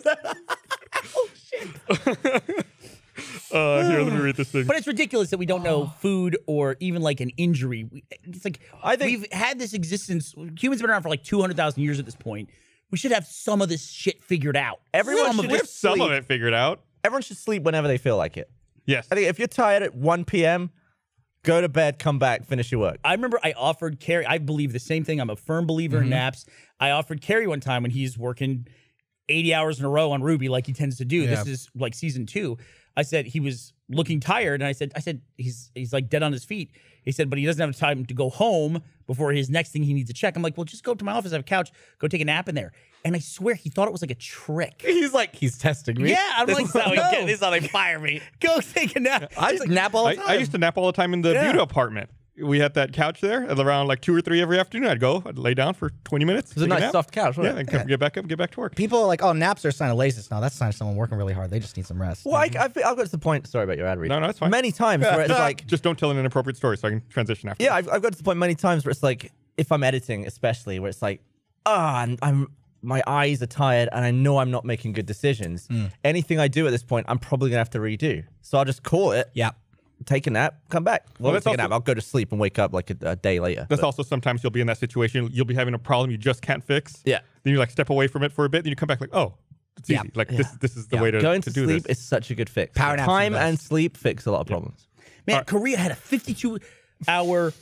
let me read this thing. But it's ridiculous that we don't know food or even like an injury. It's like I think- we've had this existence. Humans have been around for like 200,000 years at this point. We should have some of this shit figured out. Everyone Some of should We it. have some of it figured out. Everyone should sleep whenever they feel like it. Yes. I think if you're tired at 1 p.m., go to bed, come back, finish your work. I remember I offered Carrie, I believe the same thing. I'm a firm believer in naps. I offered Carrie one time when he's working 80 hours in a row on Ruby like he tends to do. Yeah. This is like season 2. I said he was looking tired, and I said he's like dead on his feet. He said, but he doesn't have time to go home before his next thing he needs to check. I'm like, well, just go to my office, I have a couch, go take a nap in there. And I swear he thought it was like a trick. He's like, he's testing me. Yeah, I'm like, no, no. this is how they fire me. Go take a nap. I just nap all the time. I used to nap all the time in the Buda apartment. We had that couch there at around like 2 or 3 every afternoon. I'd lay down for 20 minutes. It was a nice soft couch, wasn't Yeah, it? and come, get back up, get back to work. People are like, oh, naps are a sign of laziness. No, that's a sign of someone working really hard. They just need some rest. Well, I've got to the point. Sorry about your ad read. No, it's fine. Many times where it's like, Just don't tell an inappropriate story so I can transition after. yeah, I've got to the point many times where it's like, if I'm editing, especially, where it's like, my eyes are tired and I know I'm not making good decisions. Anything I do at this point, I'm probably gonna have to redo. So I'll just call it. Yeah. Take a nap, come back. Well, that's take a nap. also- I'll go to sleep and wake up like a day later. That's also sometimes you'll be in that situation. You'll be having a problem you just can't fix. Yeah. Then you like step away from it for a bit. Then you come back like, oh, it's Yeah. easy. Like this is the way to Going to do sleep this. is such a good fix. Power naps are the Time best. and sleep fix a lot of problems. Man, Korea had a 52-hour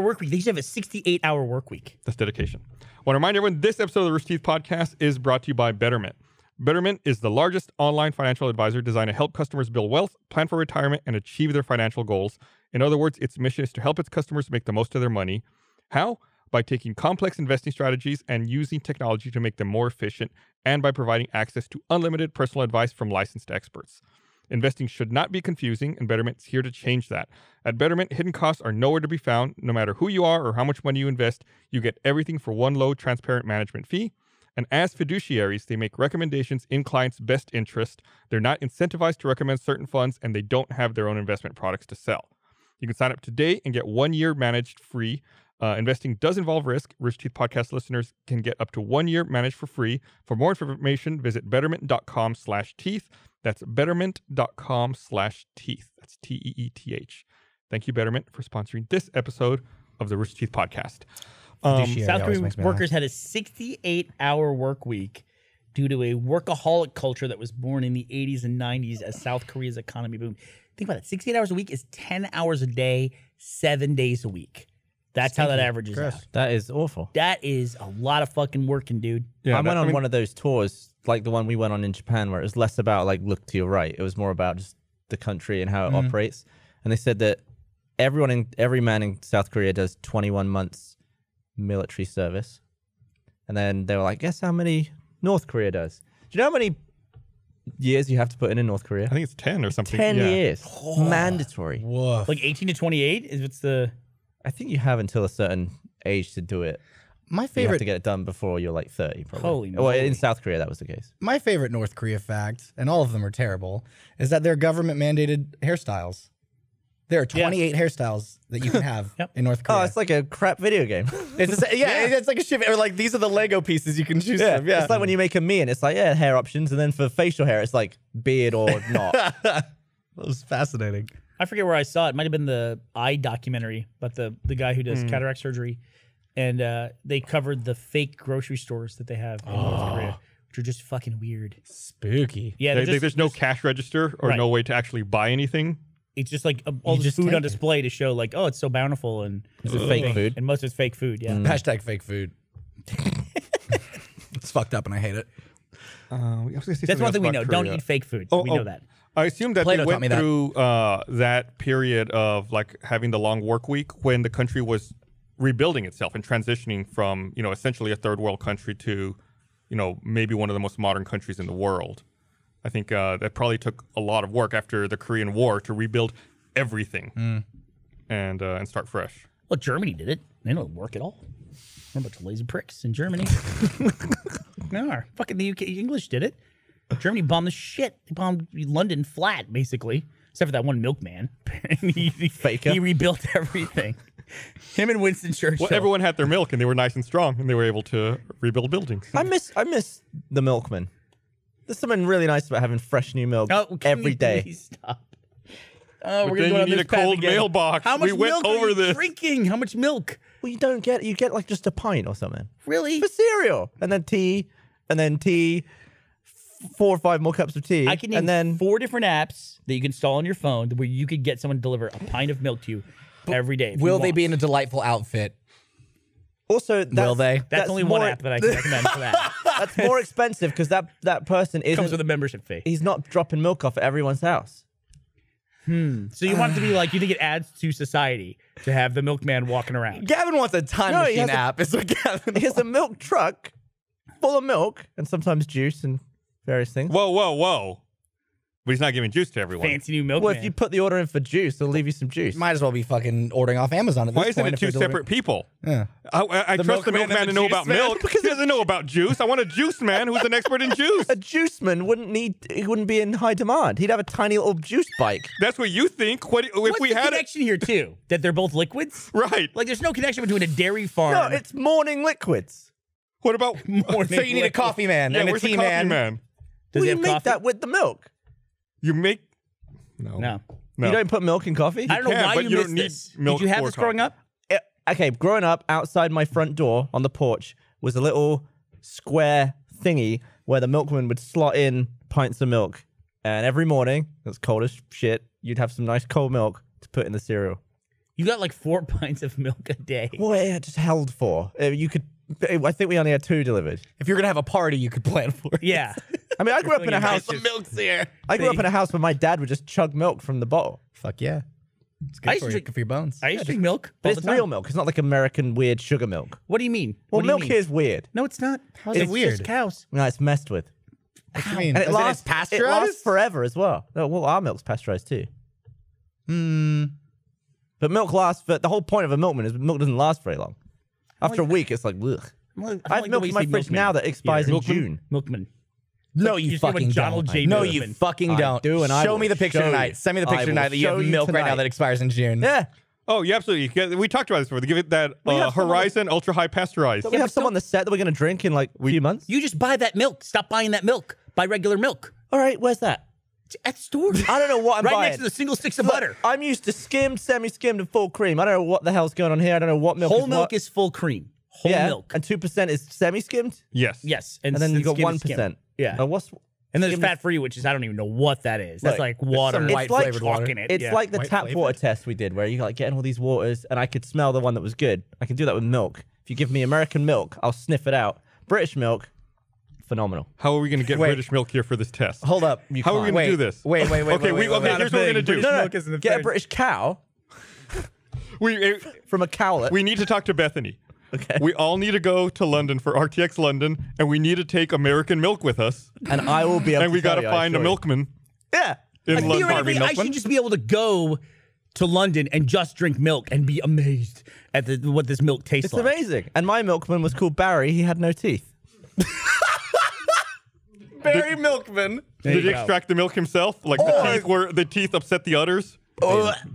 work week. They used to have a 68-hour work week. That's dedication. I want to remind everyone this episode of the Rooster Teeth Podcast is brought to you by Betterment. Betterment is the largest online financial advisor designed to help customers build wealth, plan for retirement, and achieve their financial goals. In other words, its mission is to help its customers make the most of their money. How? By taking complex investing strategies and using technology to make them more efficient, and by providing access to unlimited personal advice from licensed experts. Investing should not be confusing, and Betterment is here to change that. At Betterment, hidden costs are nowhere to be found. No matter who you are or how much money you invest, you get everything for one low, transparent management fee. And as fiduciaries, they make recommendations in clients' best interest. They're not incentivized to recommend certain funds, and they don't have their own investment products to sell. You can sign up today and get 1 year managed free. Investing does involve risk. Rooster Teeth Podcast listeners can get up to 1 year managed for free. For more information, visit betterment.com/teeth. That's betterment.com/teeth. That's TEETH. Thank you, Betterment, for sponsoring this episode of the Rooster Teeth Podcast. Fiduciary South always Korean makes me workers had a 68-hour work week due to a workaholic culture that was born in the 80s and 90s as South Korea's economy boomed. Think about it. 68 hours a week is 10 hours a day, 7 days a week. That's how that averages out. That is awful. That is a lot of fucking working, dude. Yeah, I went on one of those tours, like the one we went on in Japan, where it was less about like look to your right. It was more about just the country and how it operates. And they said that every man in South Korea does 21 months military service. And then they were like, guess how many North Korea does? Do you know how many years you have to put in North Korea? I think it's 10 or something. 10 yeah. years. Mandatory. Woof. Like 18 to 28 is what's the. I think you have until a certain age to do it. My You have favorite to get it done before you're like 30, probably. Holy Well, moly. in South Korea, that was the case. My favorite North Korea fact, and all of them are terrible, is that they're government mandated hairstyles. There are 28 hairstyles that you can have Yep. in North Korea. Oh, it's like a crap video game. It's it's like a shit. Or like these are the Lego pieces you can choose from. Yeah, It's like when you make a me and it's like, yeah, hair options. And then for facial hair, it's like beard or not. that was fascinating. I forget where I saw it. It might have been the Eye documentary about the guy who does cataract surgery. And they covered the fake grocery stores that they have in North Korea, which are just fucking weird. Spooky. Yeah, they're just, There's no cash register or Right. no way to actually buy anything. it's just like all You this just food take on it. display to show like, oh, it's so bountiful and Is it fake food? and most of it's fake food. Yeah. Hashtag fake food. It's fucked up and I hate it. That's one thing we know. Don't eat fake food. We know that. I assume that Plato they taught me went that. through that period of like having the long work week when the country was rebuilding itself and transitioning from, you know, essentially a third world country to, you know, maybe one of the most modern countries in the world. I think that probably took a lot of work after the Korean War to rebuild everything and start fresh. Well, Germany did it. They don't work at all. They're a bunch of lazy pricks in Germany. No, fucking the UK English did it. Germany bombed the shit. They bombed London flat, basically, except for that one milkman. Faker. He rebuilt everything. Him and Winston Churchill. Well, everyone had their milk and they were nice and strong and they were able to rebuild buildings. I miss the milkman. There's something really nice about having fresh new milk Oh, can every you day. please stop? Oh, But we're then gonna go you on need this a path cold again. mailbox. How much We went milk are over you this. drinking? How much milk? Well, you get like just a pint or something Really? for cereal, and then tea, 4 or 5 more cups of tea, I can name and then 4 different apps that you can install on your phone where you could get someone to deliver a pint of milk to you every day. if you Will they want. be in a delightful outfit? also Will they? That's only one app that I can recommend for that. That's more expensive because that person Comes with isn't. a membership fee. He's not dropping milk off at everyone's house. So you want it to be like, you think it adds to society to have the milkman walking around? Gavin wants a time No, he machine has a- app. Is what Gavin. He has a milk truck full of milk and sometimes juice and various things. Whoa, whoa, whoa. But he's not giving juice to everyone. Fancy new milkman. Well, if you put the order in for juice, they'll leave you some juice. Might as well be fucking ordering off Amazon at this Why isn't point it if they're two delivering- separate people? Yeah. I The trust the milkman milkman and to the know juice about man? milk because he doesn't know about juice. I want a juice man who's an expert in juice. A juiceman he wouldn't be in high demand. He'd have a tiny little juice bike. That's what you think. What if What's we the had it? connection here too? That they're both liquids? Right. Like there's no connection between a dairy farm. No, it's morning liquids. What about morning So you need a liquid. coffee man Yeah, and a where's the tea coffee man. man? Does Well, he you have make coffee? that with the milk. You make No. You don't put milk in coffee? I don't know can, why but you you missed don't need this. milk Did you have for this growing coffee. up? Okay, growing up, outside my front door on the porch was a little square thingy where the milkman would slot in pints of milk. And every morning, it was cold as shit, you'd have some nice cold milk to put in the cereal. You got like 4 pints of milk a day. Well, it just held for. You could. I think we only had 2 delivered. If you're gonna have a party, you could plan for it. Yeah. I mean, I grew up in a filling in house. nice- Milk's here. I grew up in a house where my dad would just chug milk from the bottle. Fuck yeah. It's I good used for to you. drink- Good for your bones. I used to drink milk. But all it's the time. real milk. It's not like American weird sugar milk. What do you mean? Well, What do you milk mean? here is weird. No, it's not. How's it It's weird? just cows. No, it's messed with. What do you mean? And it Is lasts, pasteurized? it lasts forever as well. No, well, our milk's pasteurized too. But milk lasts, but the whole point of a milkman is milk doesn't last very long. After a week, it's like, ugh. I have milk in my fridge now that expires in June. Milkman. No, Like, you you're saying fucking what Donald don't. J. No, Milkman. you fucking I don't. do, and I show will me the picture show tonight. you. Send me the I picture will tonight that you show have you milk right now tonight. that expires in June. Yeah. Oh, yeah, absolutely. We talked about this before. They give it that have some Horizon Ultra High Pasteurized. We have some on the set that we're going to drink in like a few months. You just buy that milk. Stop buying that milk. Buy regular milk. All right, where's that? It's at the store. I don't know what I'm right buying. next to the single sticks of Look, butter. I'm used to skimmed, semi-skimmed, and full cream. I don't know what the hell's going on here. I don't know what milk Whole is milk what. is full cream. Whole yeah, milk. and 2% is semi-skimmed, Yes. Yes. and then you got skim is skim. 1%. Yeah. What's And then there's skim is- fat free, which is I don't even know what that is. That's Look, like water. some white like flavored water. chalk in it. It's yeah. like the White tap flavored? water test we did, where you like getting all these waters, and I could smell the one that was good. I can do that with milk. If you give me American milk, I'll sniff it out. British milk, phenomenal. How are we going to get Wait. British milk here for this test? Hold up. How are we going to Wait, do this? Wait. Okay, wait, here's what we're going to do. No, Milk isn't a get a thing. British cow, from a cowlet. We need to talk to Bethany. Okay. We all need to go to London for RTX London, and we need to take American milk with us. And I will be able And we got to find a milkman Yeah. in London. Theoretically, I should just be able to go to London and just drink milk and be amazed at what this milk tastes It's like. amazing. And my milkman was called Barry. He had no teeth. Barry Milkman. There Did you he go. extract the milk himself? Like the teeth upset the udders?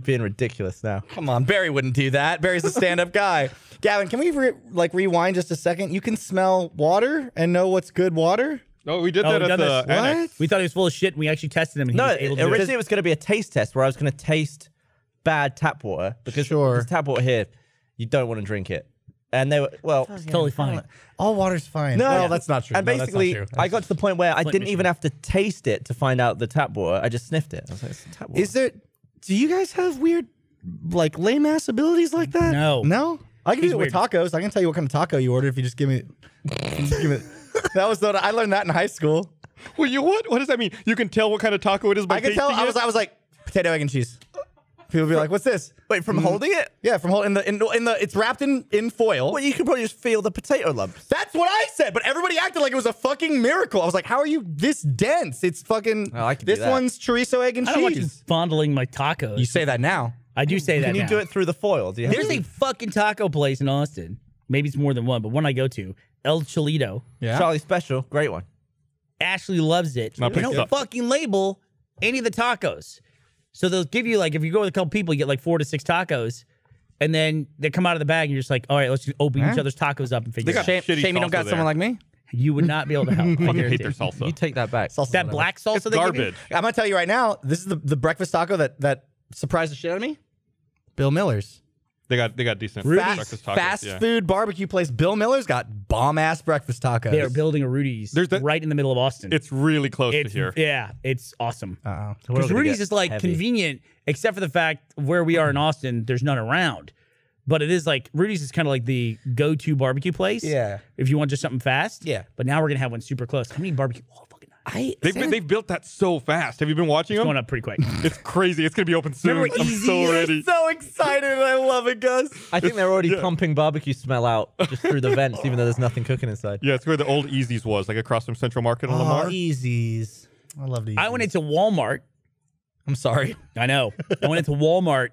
Being ridiculous now. Come on, Barry wouldn't do that. Barry's a stand-up guy. Gavin, can we rewind just a second? You can smell water and know what's good water? No, we did Oh, that we've at done the annex. We thought he was full of shit, and we actually tested him. And No, he was able to do it. originally it was going to be a taste test where I was going to taste bad tap water because this tap water here, you don't want to drink it. And they were, well, It's totally fine. All water's fine. no, well, that's not true. And No, that's not basically, true. I got to the point where I didn't Michigan. even have to taste it to find out the tap water. I just sniffed it. I was like, it's tap water. Is there? Do you guys have weird, like lame ass abilities like that? No. no. I can do He's it with tacos. I can tell you what kind of taco you order if you just give me. That was I learned that in high school. Well, what? What does that mean? You can tell what kind of taco it is by I can tell. tasting it? I was like potato, egg, and cheese. People be like, "What's this?" Wait, from holding it? Yeah, from in the it's wrapped in foil. Well, you can probably just feel the potato lumps. That's what I said, but everybody acted like it was a fucking miracle. I was like, "How are you this dense? It's fucking." Oh, I can do this that. one's chorizo, egg, and I don't want you cheese. fondling my tacos. You say that now. I do say that Can you now. do it through the foil? Do you have There's a fucking taco place in Austin. Maybe it's more than one, but one I go to, El Cholito. Yeah. Charlie Special, great one. Ashley loves it. My They place don't sucks. fucking label any of the tacos. So they'll give you, like, if you go with a couple people, you get like 4 to 6 tacos. And then they come out of the bag and you're just like, all right, let's just open each other's tacos up and figure They it out. got Shame, shitty shame you don't salsa got someone there. like me. You would not be able to help. I fucking hate their salsa. You take that back. Salsa's That whatever. black salsa It's they give you? garbage. I'm gonna tell you right now. This is the breakfast taco that surprised the shit out of me. Bill Miller's. They got decent Rudy's breakfast tacos. Fast yeah. food barbecue place. Bill Miller's got bomb ass breakfast tacos. They are building a Rudy's There's that- right in the middle of Austin. It's really close to It's here. Yeah, it's awesome. So we're Because gonna Rudy's get is like heavy. convenient, except for the fact where we are in Austin, there's none around. But it is like Rudy's is kind of like the go-to barbecue place. Yeah. If you want just something fast. Yeah. But now we're gonna have one super close. How many barbecue? Oh, fucking nice. They've built that so fast. Have you been watching them? Going up pretty quick. It's crazy. It's gonna be open soon. Remember I'm Easy? so ready. so excited. I love it, Gus. I think they're already pumping barbecue smell out just through the vents, even though there's nothing cooking inside. Yeah, it's where the old Easies was, like across from Central Market in Lamar. Easies. I love these. I went into Walmart. I'm sorry. I know. I went into Walmart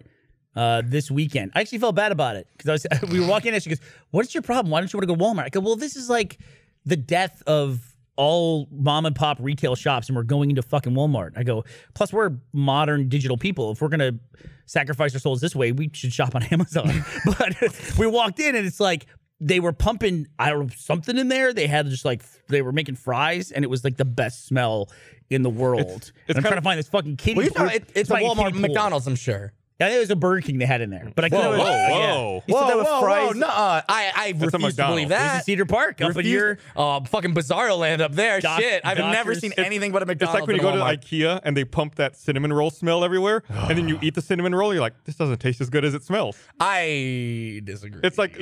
this weekend. I actually felt bad about it because we were walking in and she goes, "What's your problem? Why don't you want to go to Walmart?" I go, "Well, this is like the death of all mom and pop retail shops, and we're going into fucking Walmart." I go, "Plus, we're modern digital people. If we're gonna sacrifice our souls this way, we should shop on Amazon." But we walked in and it's like they were pumping something in there. They had just like they were making fries, and it was like the best smell in the world. It's And I'm kind trying of- to find this fucking kiddie. Well, it's a finding Walmart, kiddie pool. McDonald's, I'm sure. I think it was a Burger King they had in there, but I Whoa, couldn't. whoa, Yeah. whoa. You said there were fries. No, I refuse to McDonald's. believe It was that. in Cedar Park up in your. fucking Bizarro Land up there. Shit, I've never Doctors. seen anything but a It's McDonald's. like when you in a go to Walmart. IKEA and they pump that cinnamon roll smell everywhere, and then you eat the cinnamon roll, you're like, this doesn't taste as good as it smells. I disagree. It's like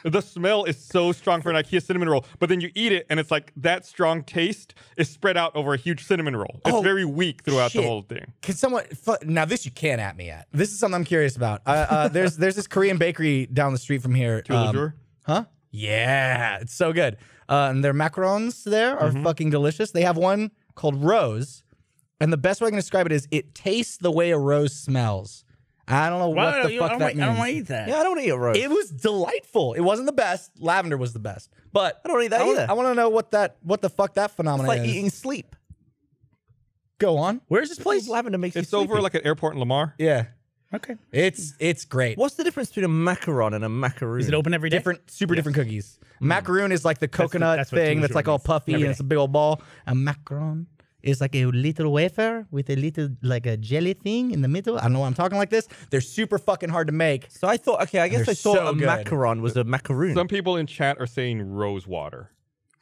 the smell is so strong for an IKEA cinnamon roll, but then you eat it and it's like that strong taste is spread out over a huge cinnamon roll. It's Oh, very weak throughout the shit. whole thing. Can someone now? This you can't at me at. This is something I'm curious about. There's this Korean bakery down the street from here. Toujours? Huh? Yeah, it's so good. And their macarons there are Mm-hmm. fucking delicious. They have one called Rose, and the best way I can describe it is it tastes the way a rose smells. I don't know what the fuck that I don't want to means. eat that. Yeah, I don't want to eat a roast. It was delightful. It wasn't the best. Lavender was the best, but I don't eat that either. I want to know what the fuck that It's phenomenon like is. eating sleep. Go on. Where's this place? Lavender makes It's you over sleepy. like an airport in Lamar. Yeah, Okay. it's great. What's the difference between a macaron and a macaroon? Is it open every day? Super different cookies. Macaroon is like the coconut that's what thing toujours that's like all means. puffy Every and it's a big old ball. A macaron is like a little wafer with a little like a jelly thing in the middle. I don't know why I'm talking like this. They're super fucking hard to make. So I thought, okay, I guess They're I thought so a good. macaron was a macaroon. Some people in chat are saying rose water.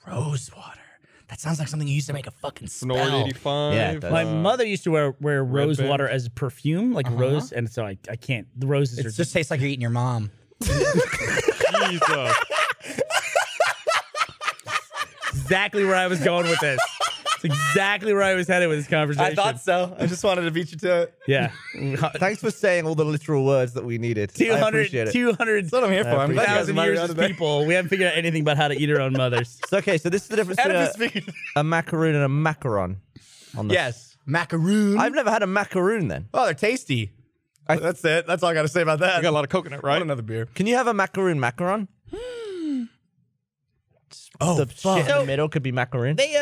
Rose water. That sounds like something you used to make a fucking spell. Snort 85. Yeah, it does. My mother used to wear rose Band. water as perfume, like rose, and so I can't. The roses It are just tastes like you're eating your mom. Jesus. exactly where I was going with this. That's exactly where I was headed with this conversation. I thought so. I just wanted to beat you to it. Yeah. Thanks for saying all the literal words that we needed. I 200, appreciate it. 200 That's what I'm here for. I'm glad you guys 1,000 invited me years on as today. people. We haven't figured out anything about how to eat our own mothers. So, okay, so this is the difference Oedipus between speaking. a macaroon and a macaron. On the Yes. Macaroon. I've never had a macaroon then. Oh, they're tasty. That's it. That's all I got to say about that. You got a lot of coconut, I right? want another beer. Can you have a macaroon macaron? Oh, The shit in So- the middle could be macaroon. They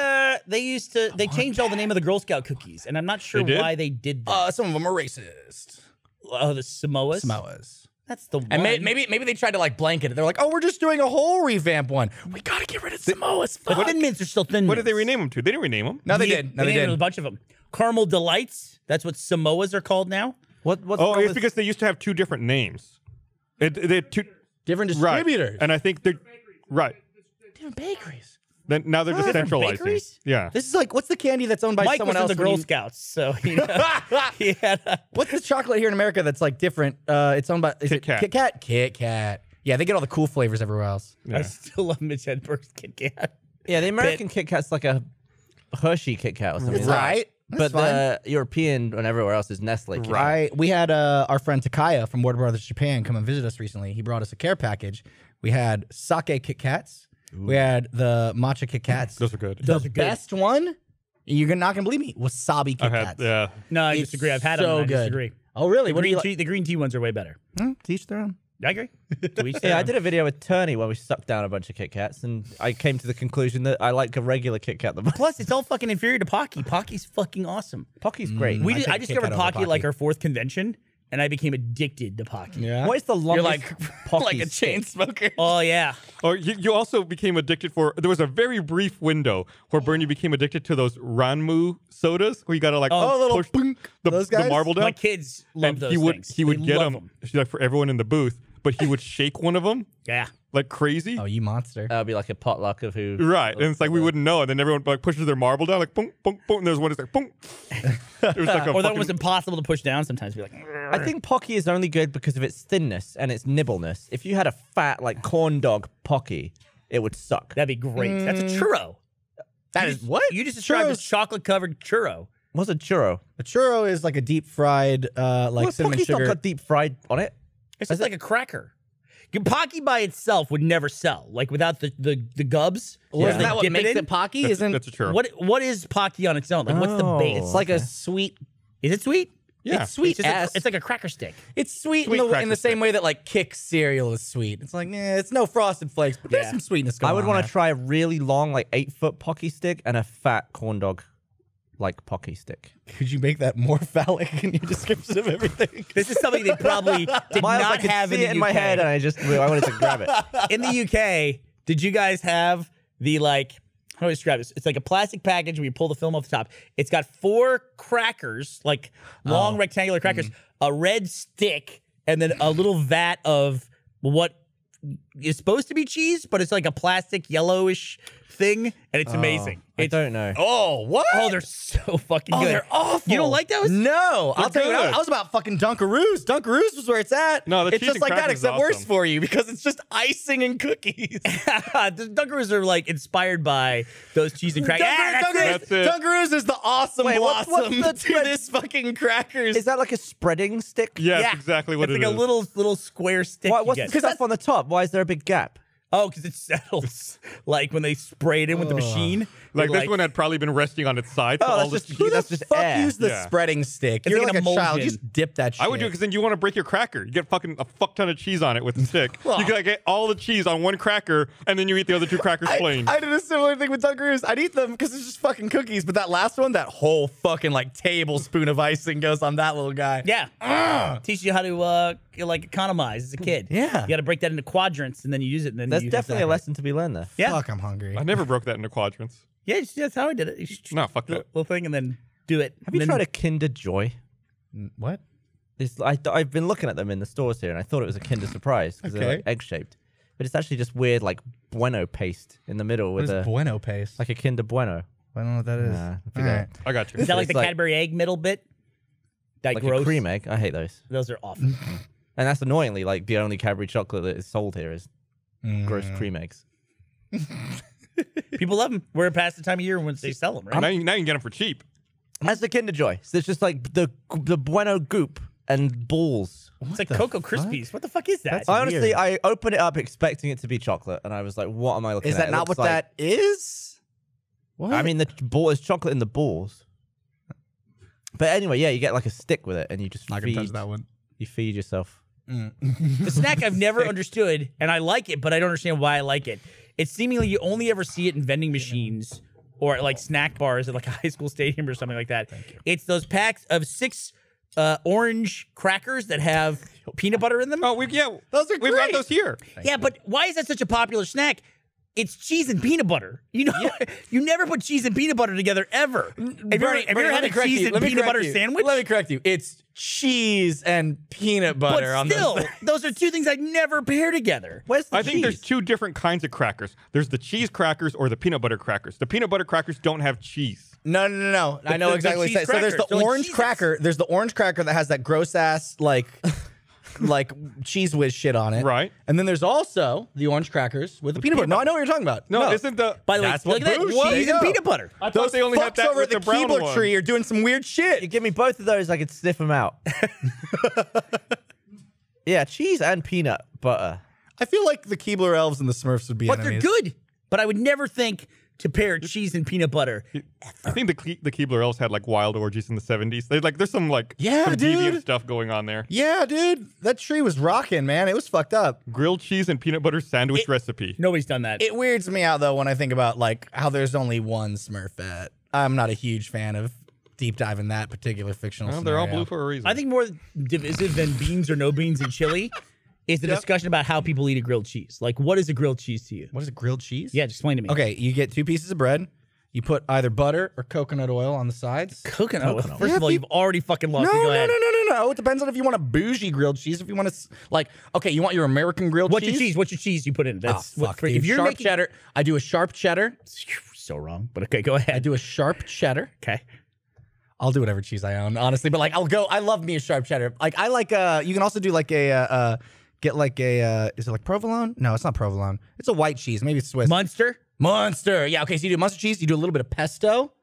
changed all the name of the Girl Scout cookies, and I'm not sure They did? why they did that. Some of them are racist. Oh, the Samoas. Samoas. That's the one. And maybe they tried to like blanket it. They're like, oh, we're just doing a whole revamp one. We got to get rid of Samoas. But Thin Mints are still Thin Mints. What did they rename them to? They didn't rename them. No, they did. No, they named did. a bunch of them. Caramel Delights. That's what Samoas are called now. What's Oh, wrong it's with- because they used to have two different names. They had two Different right, distributors. and I think they're right. Different bakeries. Then now they're just Different centralizing. bakeries? Yeah. This is like, what's the candy that's owned by Mike was someone in else? the Girl Scouts, so he had a, What's the chocolate here in America that's like different? It's owned by is Kit it Kat. Kit Kat. Kit Kat. Yeah, they get all the cool flavors everywhere else. I still love Mitch Hedberg's Kit Kat. Yeah, the American Kit Kat's like a Hershey Kit Kat or something. Right. But the European and everywhere else is Nestle Kit Kat. Right. We had our friend Takaya from Warner Brothers Japan come and visit us recently. He brought us a care package. We had sake Kit Kats. We had the matcha Kit Kats. Those are good. Those The are good. best one, you're not going to believe me, wasabi Kit I've had Kats. yeah. No, I It's disagree. I've had so them. And I good. disagree. Oh, really? What do you like? The green tea ones are way better. Teach their own. I agree. To each their Yeah, I own. did a video with Turney where we sucked down a bunch of Kit Kats, and I came to the conclusion that I like a regular Kit Kat the most. Plus, it's all fucking inferior to Pocky. Pocky's fucking awesome. Pocky's great. I take a Kit discovered Kat over Pocky at like Pocky. our 4th convention, and I became addicted to Pocky. Yeah. What is the longest like Pocky like a chain stick? smoker. Oh yeah. Or you also became addicted for. There was a very brief window where Bernie became addicted to those Ranmu sodas, where you gotta like little push boonk. the Those guys? marble down. My kids love and those he would things. he would They get love them like for everyone in the booth, but he would shake one of them Yeah. like crazy. Oh, you monster. That would be like a potluck of who. Right, and it's like we wouldn't know, and then everyone like pushes their marble down, like boom, boom, boom, and there's one that's like boom. It was like a Or that fucking- was impossible to push down sometimes. Be like, I think Pocky is only good because of its thinness and its nibbleness. If you had a fat, like corn dog Pocky, it would suck. that'd be great. That's a churro. That is what? You just described a Churros. chocolate covered churro. What's a churro? A churro is like a deep fried, like Well, cinnamon Pocky's not sugar. got deep fried on it. It's just like a cracker. Pocky by itself would never sell. Like without the gubs. Well, where isn't they that what dip makes in. it Pocky? That's, Isn't that's a churro. What is Pocky on its own? Like what's the base? it's like a sweet. Is it sweet? Yeah. It's sweet It's, just ass. it's like a cracker stick. It's sweet, Sweet in the cracker same stick. way that like Kix cereal is sweet. It's like, it's no Frosted Flakes, but there's Yeah. some sweetness going I on. would want to there. try a really long, like 8-foot Pocky stick and a fat corn dog, like Pocky stick. Could you make that more phallic in your description of everything? This is something they probably did Miles, I not could have see in the it UK. in my head, and I wanted to grab it. In the UK, did you guys have the like? How do I describe this? It's like a plastic package where you pull the film off the top. It's got 4 crackers, like long rectangular crackers, a red stick, and then a little vat of what is supposed to be cheese, but it's like a plastic yellowish thing, and it's amazing. I It's, don't know. Oh, what? oh, they're so fucking Oh, good. they're awful. You don't like those? No, I'll tell you what. good. I was about fucking Dunkaroos. Dunkaroos was where it's at. No, the it's cheese just and like that, crackers is except worse awesome. for you because it's just icing and cookies. The Dunkaroos are like inspired by those cheese and crackers. That's it. Dunkaroos is the awesome Wait, what's blossom the to this fucking crackers. Is that like a spreading stick? Yeah, that's exactly what it's it like is. a little square stick. Why, you what's get. the stuff on the top? Why is there a big gap? Oh, because it settles like when they spray it in with the machine. like it, this one had probably been resting on its side. so Oh, all that's the just- cheese- Who that's the just fuck air. used the Yeah. spreading stick? It's You're like like an a child. emulsion. Just dip that shit. I would do it because then you want to break your cracker. You get fucking a fuck ton of cheese on it with the stick. You gotta get all the cheese on one cracker, and then you eat the other 2 crackers plain. I did a similar thing with Dunkaroos. I'd eat them because it's just fucking cookies. But that last one, that whole fucking like tablespoon of icing goes on that little guy. Yeah. Teach you how to like economize as a kid. Yeah. You got to break that into quadrants and then you use it. And then There's you definitely a lesson to be learned there. Yeah. Fuck, I'm hungry. I never broke that into quadrants. Yeah, that's how I did it. You just No, fuck that. little thing and then do it. Have you tried a Kinder Joy? What? I've been looking at them in the stores here, and I thought it was a Kinder Surprise because they're Okay. like egg-shaped. But it's actually just weird, like Bueno paste in the middle What with is a Bueno paste? like a Kinder Bueno. I don't know what that is. Nah, All forget right. it. I got you. Is that like It's the like- Cadbury egg middle bit? That Like gross. a cream egg. I hate those. Those are awful. And that's annoyingly like the only Cadbury chocolate that is sold here is gross cream eggs. People love them. We're past the time of year when they sell them, right? Now you can get them for cheap. That's the Kinder Joy. So it's just like the Bueno goop and balls. It's like Cocoa Krispies. What the fuck is that? Honestly, I opened it up expecting it to be chocolate, and I was like, "What am I looking at?" Is that It not looks what like- that is? What? I mean, the ball is chocolate in the balls. But anyway, yeah, you get like a stick with it, and you just not feed. gonna touch that one. You feed yourself. The snack I've never understood, and I like it, but I don't understand why I like it. It's seemingly you only ever see it in vending machines or at like snack bars at like a high school stadium or something like that. It's those packs of 6 orange crackers that have peanut butter in them. Oh, Those are We've got great. those here. Yeah, but why is that such a popular snack? It's cheese and peanut butter. You know, you never put cheese and peanut butter together ever. Have you ever had a cheese and peanut butter sandwich? Let me correct you. It's cheese and peanut butter But on still, the those are two things I'd never pair together. Where's the I think there's cheese? 2 different kinds of crackers. There's the cheese crackers or the peanut butter crackers. The peanut butter crackers don't have cheese. No. I know the exactly what cheese you're saying. So there's crackers. the They're like orange Cheez-Its. cracker. There's the orange cracker that has that gross ass like cheese whiz shit on it. Right. And then there's also the orange crackers with the peanut butter. No, I know what you're talking about. No, isn't the... By the way, That's look what at that Boosh- there cheese you and go. peanut butter. I thought Those they only had fucks that over with at the brown Keebler one. tree are doing some weird shit. You give me both of those, I could sniff them out. Yeah, cheese and peanut butter. I feel like the Keebler elves and the Smurfs would be But enemies. they're good. But I would never think to pair cheese and peanut butter. I think the Keebler elves had like wild orgies in the 70s. There's some like Yeah, some deviant dude. stuff going on there. Yeah, dude. That tree was rocking, man. It was fucked up. Grilled cheese and peanut butter sandwich recipe. Nobody's done that. It weirds me out though when I think about like how there's only one Smurfette. I'm not a huge fan of deep diving that particular fictional Well, they're all scenario. blue for a reason. I think more divisive than beans or no beans and chili is the discussion about how people eat a grilled cheese. Like, what is a grilled cheese to you? What is it, grilled cheese? Yeah, just explain to me. Okay, you get 2 pieces of bread. You put either butter or coconut oil on the sides. Coconut oil. First Yeah, of all, you've already fucking lost me. Go ahead. No. It depends on if you want a bougie grilled cheese. If you want to, like, okay, you want your American grilled What's cheese? your cheese? What's your cheese you put in? Oh, That's fuck, for, dude. if you're sharp making cheddar. I do a sharp cheddar. so wrong, but okay, go I ahead. do a sharp cheddar. Okay. I'll do whatever cheese I own, honestly. But like, I love me a sharp cheddar. Like, I like. You can also do like a. Get like a. Is it like provolone? No, it's not provolone. It's a white cheese. Maybe it's Swiss. Munster. Munster. Yeah. Okay. So you do Munster cheese. You do a little bit of pesto.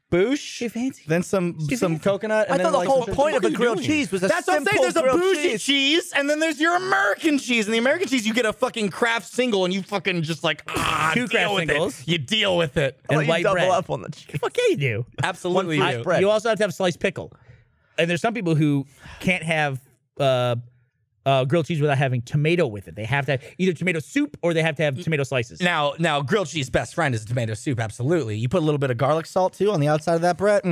Boosh. fancy. Then some fancy. coconut. I And thought then the like whole some point of What a are you grilled doing? cheese was a That's what I'm saying. simple There's a grilled bougie cheese, and then there's your American cheese. And the American cheese, you get a fucking Kraft single, and you fucking just like 2 Kraft deal with singles. it. You deal with it. I'll let and you white double bread. up on the cheese. Fuck yeah, you do. Absolutely, One you fruit do. bread. You also have to have sliced pickle. And there's some people who can't have grilled cheese without having tomato with it. They have to have either tomato soup or they have to have tomato slices. Now, grilled cheese best friend is tomato soup. Absolutely. You put a little bit of garlic salt too on the outside of that bread.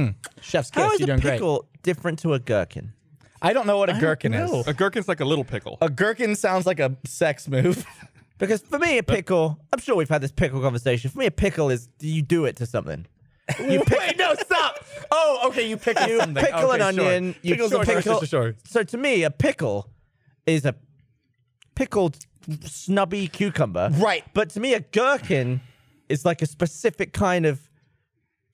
Chef's kiss. How is You're a doing great. pickle different to a gherkin? I don't know what a gherkin know. is. A gherkin's like a little pickle. A gherkin sounds like a sex move. Because for me, a pickle, I'm sure we've had this pickle conversation. For me, a pickle is you do it to something. You pick, Wait, no, stop. Oh, okay. You pickle you something. pickle Okay, an sure. onion. You Pickles sure, are pickle. sure. So to me, a pickle is a pickled snubby cucumber. Right. But to me, a gherkin is like a specific kind of.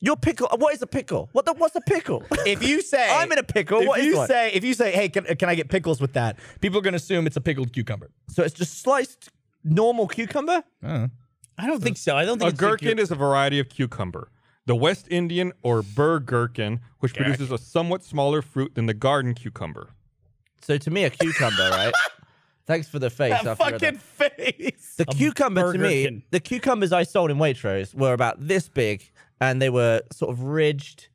Your pickle. What is a pickle? What's a pickle? If you say I'm in a pickle, what is one? If you say, hey, can I get pickles with that? People are gonna assume it's a pickled cucumber. So it's just sliced normal cucumber. I don't think so. I don't think A gherkin is a variety of cucumber. The West Indian or Burr gherkin, which produces a somewhat smaller fruit than the garden cucumber. So to me, a cucumber, right? Thanks for the face. That after I read fucking that. face. The cucumber to me, gherkin. the cucumbers I sold in Waitrose were about this big, and they were sort of ridged.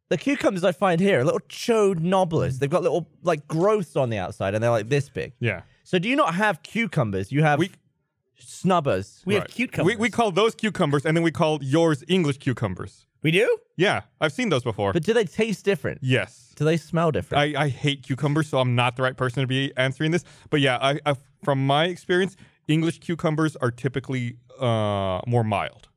The cucumbers I find here are little chode nobblers. They've got little like growths on the outside, and they're like this big. Yeah. So do you not have cucumbers? You have snubbers. We have cucumbers. We call those cucumbers, and then we call yours English cucumbers. We do? Yeah, I've seen those before. But do they taste different? Yes. Do they smell different? I hate cucumbers, so I'm not the right person to be answering this. But yeah, I from my experience, English cucumbers are typically more mild.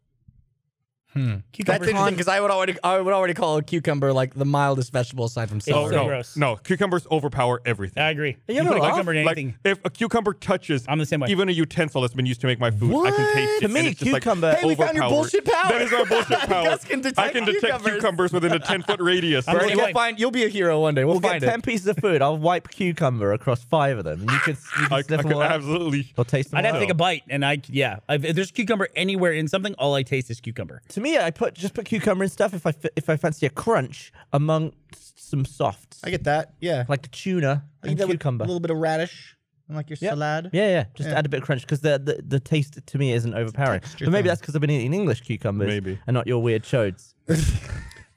Cucumber. That's interesting because I would already call a cucumber like the mildest vegetable aside from Oh, celery. so no, gross. no, cucumbers overpower everything. I agree. You You ever put a laugh? cucumber in Like, anything. if a cucumber touches I'm the same way. even a utensil that's been used to make my food, I can taste it. To me, and it's just cucumber- like Hey, we found your overpowered. bullshit power. That is our bullshit power. Gus can detect I can detect cucumbers. cucumbers within a 10-foot radius. I'm the Bert, same way. you'll be a hero one day. We'll We'll find get it. 10 pieces of food. I'll wipe cucumber across 5 of them. And you can I sniff them could all out. absolutely. Or taste them I'd have all to out. take a bite, and if there's cucumber anywhere in something, all I taste is cucumber. To me, I just put cucumber and stuff if I fancy a crunch among some softs. I get that. Yeah. Like the tuna I eat and that with cucumber. a little bit of radish and like your salad. Yeah. Just add a bit of crunch because the taste to me isn't overpowering. texture But maybe thing. that's because I've been eating English cucumbers Maybe. and not your weird chodes.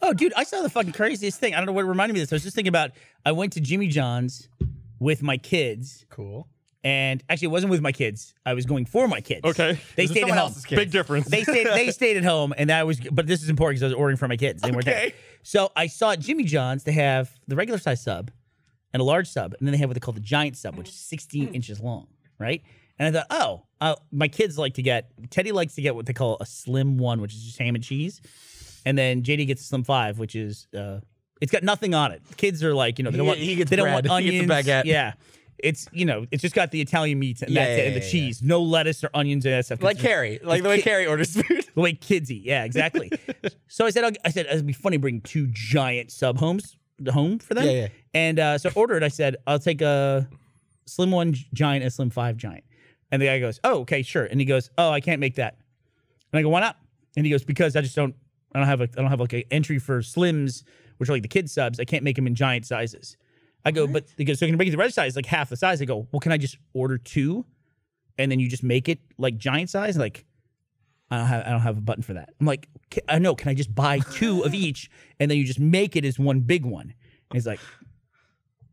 Oh, dude, I saw the fucking craziest thing. I don't know what reminded me of this. I was just thinking about I went to Jimmy John's with my kids, Cool. and actually, it wasn't with my kids. I was going for my kids. Okay. They This is stayed at someone home. else's kids. Big difference. They stayed at home, and but this is important because I was ordering for my kids. They weren't there. Okay. So I saw at Jimmy John's they have the regular size sub and a large sub, and then they have what they call the giant sub, which is 16 inches long, right? And I thought, my kids Teddy likes to get what they call a slim one, which is just ham and cheese, and then JD gets a slim 5, which is it's got nothing on it. Kids are like, they don't want he gets they don't bread. want He onions. gets the baguette. Yeah. It's it's just got the Italian meat and that's it, and the yeah. cheese. No lettuce or onions and that stuff. Like Carrie. Like the way Carrie orders food. The way kids eat. Yeah, exactly. So I said it'd be funny bringing 2 giant sub homes home for them. Yeah. And so I ordered. I said I'll take a slim 1 giant and a slim 5 giant. And the guy goes, "Oh, okay, sure." And he goes, "Oh, I can't make that." And I go, "Why not?" And he goes, "Because I don't have like an entry for slims, which are like the kid subs. I can't make them in giant sizes." I go, "But," he goes, "So you can make the red size like half the size." I go, "Well, can I just order 2 and then you just make it like giant size?" Like, I don't have a button for that. I'm like, I know. Can I just buy 2 of each and then you just make it as one big one? And he's like,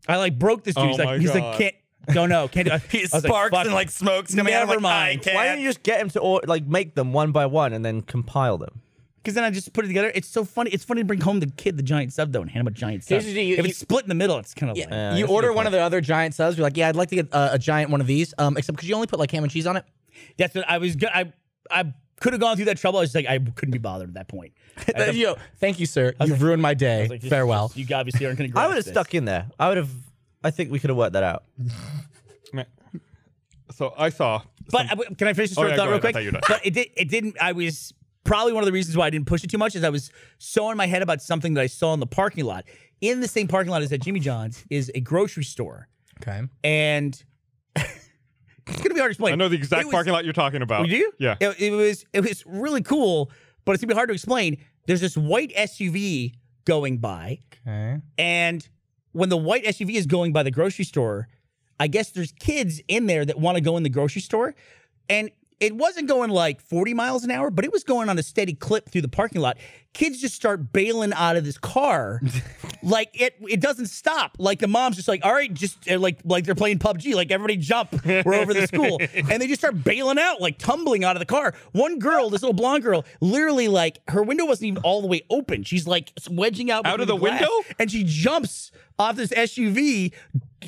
I like broke this dude. Oh he's my like, God. can't. Don't know. Can't do it. He I was like, sparks fuck. and like smokes coming out. Never I'm like, I mind. can't. Why don't you just get him to make them one by one and then compile them? Because then I just put it together. It's so funny. It's funny to bring home the kid the giant sub though and hand him a giant sub. Here's the deal, If it's split in the middle, it's kind of like. you that's a order good one of the other giant subs. You're like, yeah, I'd like to get a giant one of these. Except because you only put like ham and cheese on it. That's what I was. I could have gone through that trouble. I was just like, I couldn't be bothered at that point. Yo, thank you, sir. You've ruined my day. I was like, Farewell. You obviously aren't going to. I would have stuck in there. I think we could have worked that out. So I saw. But can I finish the story yeah, thought go real ahead. I quick? thought you were done. But it didn't. I was probably one of the reasons why I didn't push it too much is I was so in my head about something that I saw in the parking lot. In the same parking lot as at Jimmy John's is a grocery store, Okay. and it's gonna be hard to explain. I know the exact parking lot you're talking about. You do? Yeah. It was really cool, but it's gonna be hard to explain. There's this white SUV going by, Okay. and when the white SUV is going by the grocery store, I guess there's kids in there that want to go in the grocery store. And it wasn't going like 40 miles an hour, but it was going on a steady clip through the parking lot. Kids just start bailing out of this car. Like it doesn't stop. Like the mom's just like, all right, just like they're playing PUBG. Like everybody jump. We're over the school. And they just start bailing out, like tumbling out of the car. One girl, this little blonde girl, literally like her window wasn't even all the way open. She's like wedging out Out of between the glass, window? and she jumps off this SUV,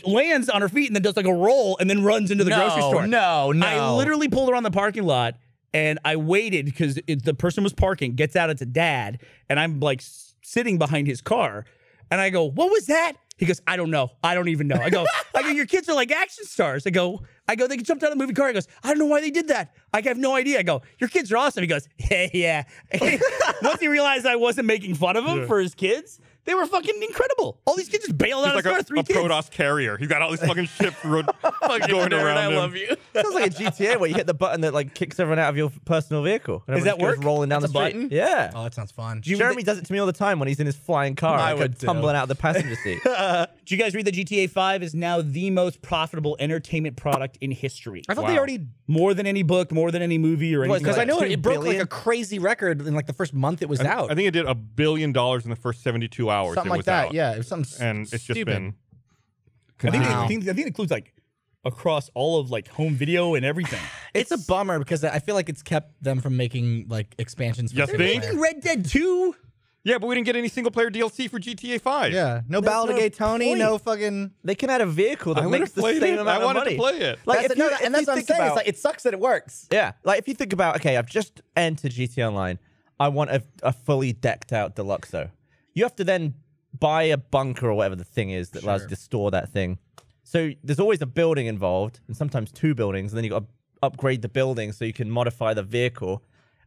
lands on her feet, and then does like a roll and then runs into the grocery store. No. I literally pulled her on the parking lot and I waited because the person was parking, gets out, it's a dad, and I'm like sitting behind his car. And I go, what was that? He goes, I don't know. I don't even know. I go, your kids are like action stars. I go, they jumped out of the movie car. He goes, I don't know why they did that. I have no idea. I go, your kids are awesome. He goes, yeah. Once he realized I wasn't making fun of him for his kids, they were fucking incredible. All these kids just bailed out He's of the car. like Three a kids. Protoss carrier. He's got all these fucking ships going around I him. love you. Sounds like a GTA where you hit the button that like kicks everyone out of your personal vehicle. And Does that everyone just goes work? rolling down That's the a street. button? Yeah. Oh, that sounds fun. Jeremy does it to me all the time when he's in his flying car. I I would go too. tumbling out of the passenger seat. Did you guys read that GTA 5 is now the most profitable entertainment product in history? I thought Wow. they already More than any book, more than any movie or anything. because I like know that. it broke like billion? a crazy record in like the first month it was out. I think it did $1 billion in the first 72 hours. Something it like was that. out. Yeah, it was something And it's just stupid. been. I think, Wow. I think it includes like across all of like home video and everything. It's a bummer because I feel like it's kept them from making like expansions. for You single think? player. Red Dead 2? Yeah, but we didn't get any single player DLC for GTA 5. Yeah, no There's Ballad of no Gay Tony, point. no fucking. They can add a vehicle that I makes would've the played same it. amount I wanted of money. to play it. Like That's if you, if and that's you what I'm think saying. about, It's like it sucks that it works. yeah, like if you think about, okay, I've just entered GTA Online. I want a fully decked out Deluxo. You have to then buy a bunker or whatever the thing is that allows you to store that thing. So there's always a building involved, and sometimes 2 buildings, and then you got to upgrade the building so you can modify the vehicle.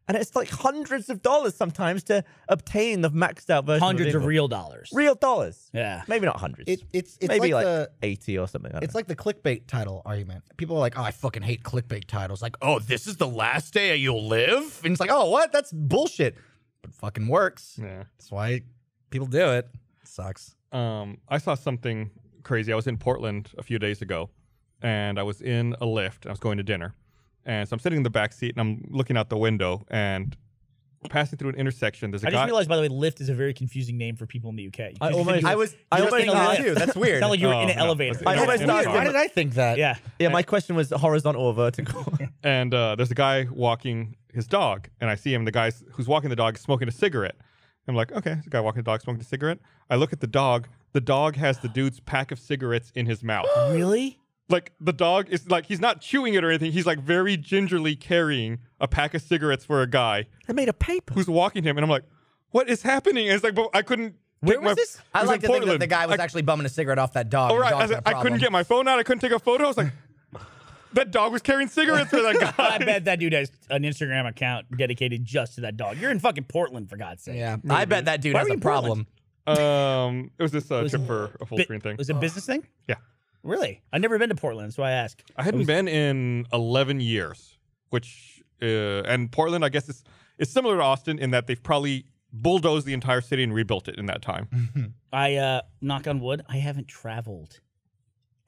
And it's like hundreds of dollars sometimes to obtain the maxed out version. Hundreds of of real dollars. real dollars. Yeah. Maybe not hundreds. It's Maybe like like the 80 or something. it's like the clickbait title argument. People are like, "Oh, I fucking hate clickbait titles." Like, "Oh, this is the last day you'll live," and it's like, "Oh, what? That's bullshit." But it fucking works. Yeah. That's why people do it. Sucks. I saw something crazy. I was in Portland a few days ago, and I was in a Lyft. I was going to dinner, and so I'm sitting in the back seat, and I'm looking out the window, and passing through an intersection. There's a I guy. just realized, by the way, Lyft is a very confusing name for people in the UK. I almost almost in a thought Lyft. too. That's weird. Sound like you were in an no. elevator. I almost thought- Why did I think that? Yeah. Yeah, my question was horizontal or vertical. And there's a guy walking his dog, and I see him. The guy who's walking the dog is smoking a cigarette. I'm like, okay, there's a guy walking the dog smoking a cigarette. I look at the dog. The dog has the dude's pack of cigarettes in his mouth. Really? Like, the dog is like, he's not chewing it or anything. He's like very gingerly carrying a pack of cigarettes for a guy They made a paper. who's walking him. And I'm like, what is happening? And it's like, but I couldn't. Where take was my, this? it I was like in to think that Portland. the guy was actually bumming a cigarette off that dog. All and right, the dog had a I couldn't problem. get my phone out. I couldn't take a photo. I was like, that dog was carrying cigarettes for that guy. I bet that dude has an Instagram account dedicated just to that dog. You're in fucking Portland, for God's sake. Yeah, I bet that dude Why has were a you in Portland? problem. It was this trip for a full screen thing. Was it a business thing? Yeah. Really? I've never been to Portland, so I ask. I hadn't been in 11 years, which, and Portland, I guess, is similar to Austin in that they've probably bulldozed the entire city and rebuilt it in that time. I, knock on wood, I haven't traveled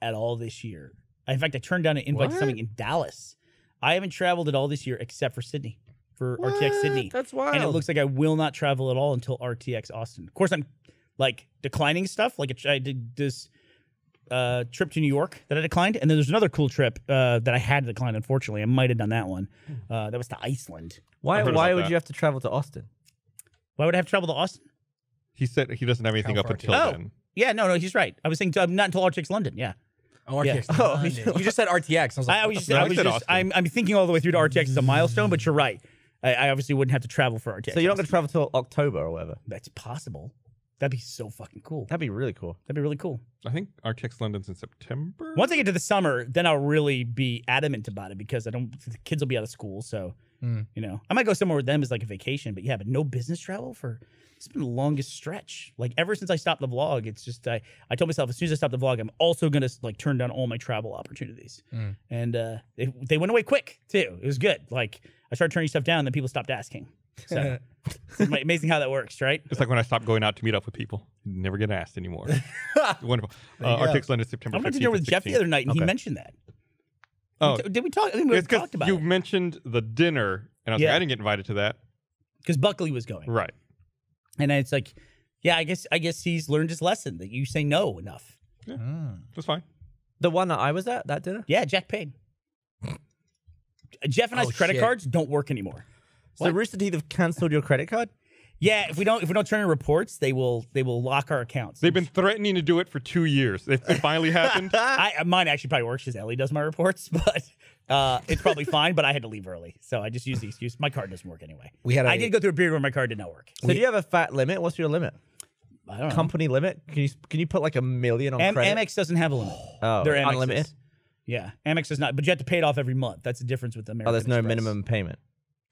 at all this year. In fact, I turned down an invite to something in Dallas. I haven't traveled at all this year except for Sydney, for RTX Sydney. That's wild. And it looks like I will not travel at all until RTX Austin. Of course, I'm like declining stuff. Like I did this trip to New York that I declined, and then there's another cool trip that I had declined. Unfortunately, I might have done that one. That was to Iceland. Why I heard would about that. you have to travel to Austin? Why would I have to travel to Austin? He said he doesn't have anything up far until Oh. then. Yeah, no, he's right. I was saying not until RTX London. Yeah. Oh, RTX. Yeah. Oh, you just said RTX. I was like, I what was the just, No, I I was said just Austin. I'm thinking all the way through to RTX as a milestone, but you're right. I obviously wouldn't have to travel for RTX. So you're not going Austin. to travel till October or whatever? That's possible. That'd be so fucking cool. That'd be really cool. That'd be really cool. I think RTX London's in September. Once I get to the summer, then I'll really be adamant about it because the kids will be out of school. So, you know, I might go somewhere with them as like a vacation, but no business travel it's been the longest stretch. Like ever since I stopped the vlog, it's just, I told myself as soon as I stop the vlog, I'm also going to like turn down all my travel opportunities. And they went away quick too. It was good. Like I started turning stuff down and then people stopped asking. So it's amazing how that works, right? It's like when I stopped going out to meet up with people. Never get asked anymore. Wonderful. RTX London is September 15th. I went to dinner with to Jeff the 16th. other night and he Okay. mentioned that. Oh, Did we talk? I think we it's because talked about you it. mentioned the dinner, and I was Yeah. like, I didn't get invited to that. Because Buckley was going. Right. And it's like, yeah, I guess he's learned his lesson that you say no enough. That's fine. The one that I was at, that dinner? Yeah, Jack paid. Jeff and I's credit shit. cards don't work anymore. So Rooster Teeth have cancelled your credit card? Yeah, if we don't turn in reports, they will lock our accounts. They've been threatening to do it for 2 years. It finally happened. Mine actually probably works because Ellie does my reports, but it's probably fine. But I had to leave early, so I just used the excuse. My card doesn't work anyway. I I did go through a period where my card did not work. So do you have a fat limit? What's your limit? I don't know. Company limit? Can you put like $1 million on credit? Amex doesn't have a limit. Oh, They're Amexes. unlimited? Yeah, Amex does not, but you have to pay it off every month. That's the difference with American Oh, there's no Express. minimum payment.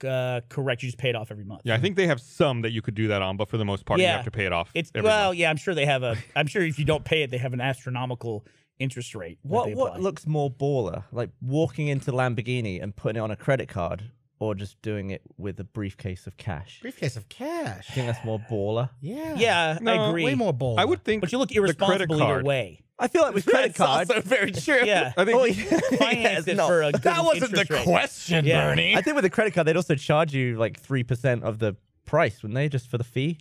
Correct. You just pay it off every month. Yeah, I think they have some that you could do that on, but for the most part, you Yeah. have to pay it off. It's every month. yeah. I'm sure they have I'm sure if you don't pay it, they have an astronomical interest rate. that they apply. What looks more baller? Like walking into Lamborghini and putting it on a credit card, or just doing it with a briefcase of cash? briefcase of cash. I think that's more baller. Yeah. Yeah, I No, agree. Way more bold. I would think But you look the credit irresponsible either card. way. I feel like with credit card, very true. Yeah. I think Oh, Finance it no. for a good That wasn't the interest rate. question, Yeah. Bernie. I think with the credit card, they'd also charge you like 3% of the price, wouldn't they, just for the fee?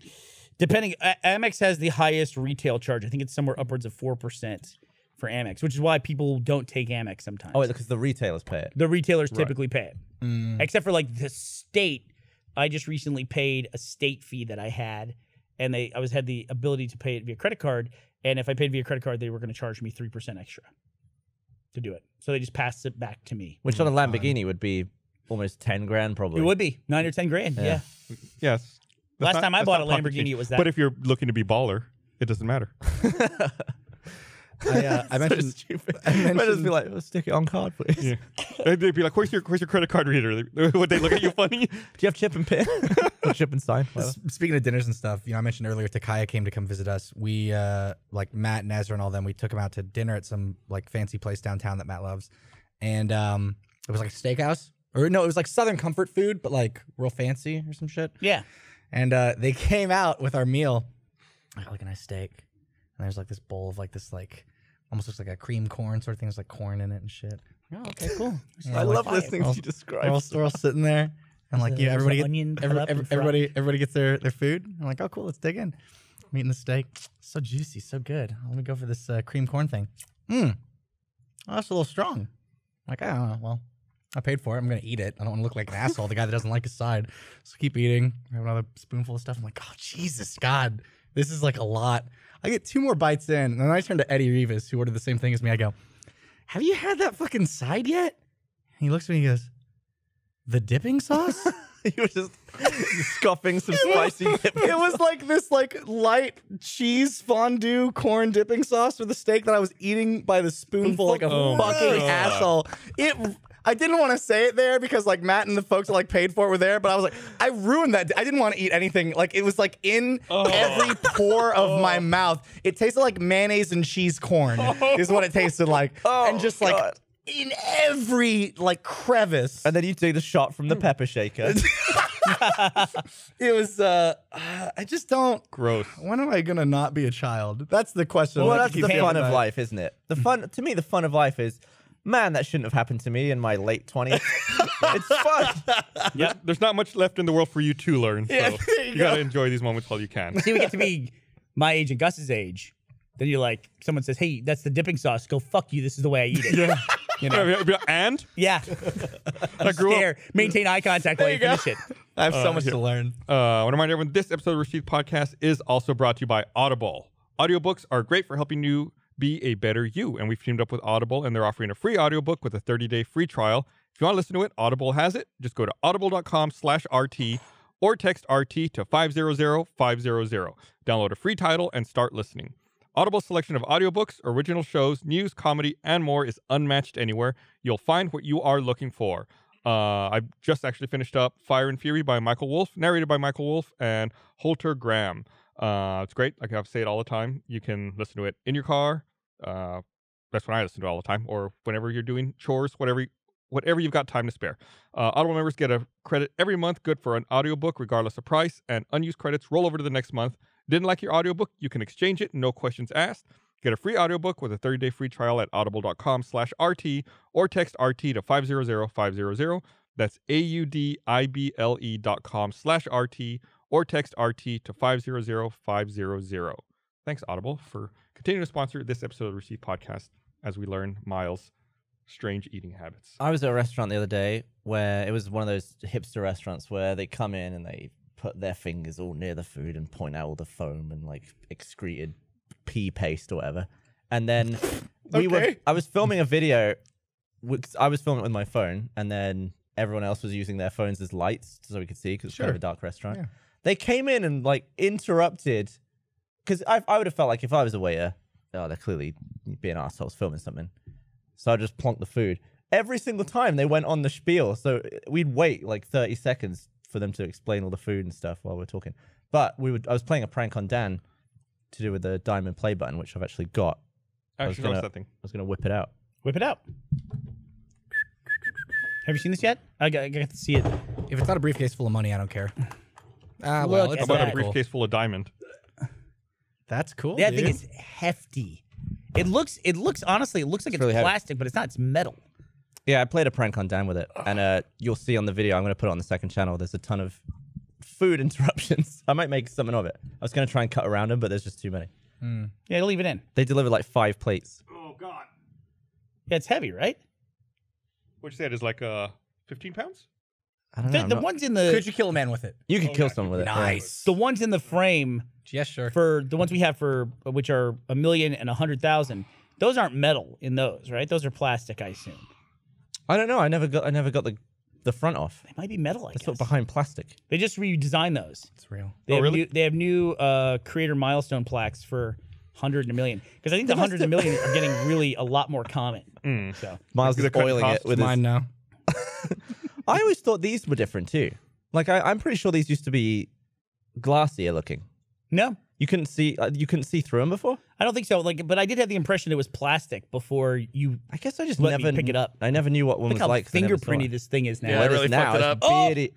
Depending, Amex has the highest retail charge. I think it's somewhere upwards of 4% for Amex, which is why people don't take Amex sometimes. Oh, because the retailers pay it. The retailers typically pay it, except for like the state. I just recently paid a state fee that I had, and I had the ability to pay it via credit card. And if I paid via credit card, they were going to charge me 3% extra to do it. So they just passed it back to me. Which on a Lamborghini would be almost 10 grand probably. It would be 9 or 10 grand. Yeah. Yes. That's Last time I that's bought not a pocket Lamborghini, change. it was that. But if you're looking to be baller, it doesn't matter. I mentioned. Stupid. I mentioned- Might just be like, "Oh, stick it on card, please. Yeah. They'd be like, where's your credit card reader? Would they look at you funny? Do you have chip and pin? Or chip and sign? Whatever. Speaking of dinners and stuff, I mentioned earlier Takaya came to come visit us. We like Matt and Ezra and all them. We took him out to dinner at some like fancy place downtown that Matt loves, and it was like a steakhouse, or no, it was like Southern comfort food, but like real fancy or some shit. Yeah. And they came out with our meal. I got like a nice steak, and there's like this bowl of like this like almost looks like a cream corn sort of thing. There's like corn in it and shit. Oh, okay, cool. I love fire. listening to you describe. We're all sitting there, and like There's everybody, the onion cut up and fried. everybody gets their food. I'm like, oh cool, let's dig in. I'm eating the steak, so juicy, so good. Let me go for this cream corn thing. Oh, that's a little strong. Like, I don't know. Well, I paid for it. I'm gonna eat it. I don't want to look like an asshole, the guy that doesn't like his side. So keep eating. I have another spoonful of stuff. I'm like, oh Jesus, God, this is like a lot. I get 2 more bites in, and then I turn to Eddie Rivas, who ordered the same thing as me. I go, have you had that fucking side yet? And he looks at me and he goes, the dipping sauce? You were just scoffing some spicy dip. It was like this like light cheese fondue corn dipping sauce with a steak that I was eating by the spoonful like a fucking asshole. I didn't want to say it there because like Matt and the folks that like paid for it were there, but I was like, I ruined that. I didn't want to eat anything. Like it was like in every pore of my mouth. It tasted like mayonnaise and cheese corn is what it tasted like. And just like in every like crevice. And then you take the shot from the pepper shaker. It was I just don't. Gross. When am I gonna not be a child? That's the question. Well, I that's keep the fun thinking of about. life, isn't it? The fun to me, the fun of life is, man, that shouldn't have happened to me in my late 20s. It's fun. Yep. There's not much left in the world for you to learn. So Yeah, there you you got to go. enjoy these moments while you can. See, we get to be my age and Gus's age. Then you're like, someone says, hey, that's the dipping sauce. Go, fuck you. This is the way I eat it. Yeah. You know? And Yeah. I grew up. Stare. Maintain eye contact while you finish it. I have so much to learn. I want to remind everyone this episode of Rashid Podcast is also brought to you by Audible. Audiobooks are great for helping you be a better you, and we've teamed up with Audible, and they're offering a free audiobook with a 30-day free trial. If you want to listen to it, Audible has it. Just go to audible.com/RT or text RT to 500-500. Download a free title and start listening. Audible's selection of audiobooks, original shows, news, comedy, and more is unmatched anywhere. You'll find what you are looking for. I just actually finished up Fire and Fury by Michael Wolff, narrated by Michael Wolff and Holter Graham. It's great. Like I say it all the time. You can listen to it in your car. That's when I listen to it all the time, or whenever you're doing chores, whatever you've got time to spare. Audible members get a credit every month, good for an audiobook, regardless of price, and unused credits roll over to the next month. Didn't like your audiobook? You can exchange it, no questions asked. Get a free audiobook with a 30-day free trial at audible.com/RT or text RT to 500-500. That's AUDIBLE.com/RT or text RT to 500-500. Thanks, Audible, for continuing to sponsor this episode of the Receive Podcast as we learn Miles' strange eating habits. I was at a restaurant the other day where it was one of those hipster restaurants where they come in and they put their fingers all near the food and point out all the foam and like excreted pea paste or whatever. And then I was filming a video. I was filming it with my phone, and then everyone else was using their phones as lights so we could see because it's kind of a dark restaurant. Yeah. They came in and like interrupted because I would have felt like if I was a waiter, oh, they're clearly being assholes filming something. So I just plonked the food. Every single time they went on the spiel. So we'd wait like 30 seconds for them to explain all the food and stuff while we're talking. But I was playing a prank on Dan to do with the diamond play button, which I've actually got. I was gonna whip it out. Whip it out. Have you seen this yet? I got to see it. If it's not a briefcase full of money, I don't care. Look it's at How about that. a briefcase full of diamond? That's cool. That dude. thing is hefty. It looks honestly, it looks like it's really heavy. plastic, but it's not. It's metal. Yeah, I played a prank on Dan with it, and you'll see on the video. I'm going to put it on the second channel. There's a ton of food interruptions. I might make something of it. I was going to try and cut around them, but there's just too many. Yeah, leave it in. They delivered like 5 plates. Oh, God. Yeah, it's heavy, right? What you said is like 15 pounds? I don't know. The ones in the Could you kill a man with it? You could kill someone with it. Nice. the ones in the frame Yeah, sure. for the ones we have for which are 1,000,000 and 100,000. Those aren't metal in those, right? Those are plastic, I assume. I don't know. I never got the front off. They might be metal, I It's guess. sort of behind plastic. They just redesigned those. It's real. They have really? they have new creator milestone plaques for 100 and a million. Because I think the 100 and a million are getting really a lot more common. So Miles is the cut oiling costs it with his... Mine now. I always thought these were different too. Like I'm pretty sure these used to be glassier looking. no, You couldn't see through them before. I don't think so. Like, but I did have the impression it was plastic before you I guess I just let me never pick it up. I never knew what one look was how like. 'cause I never saw fingerprinty it. this thing is now. Yeah, Well, I it is really now. fucked it It's up. beardy.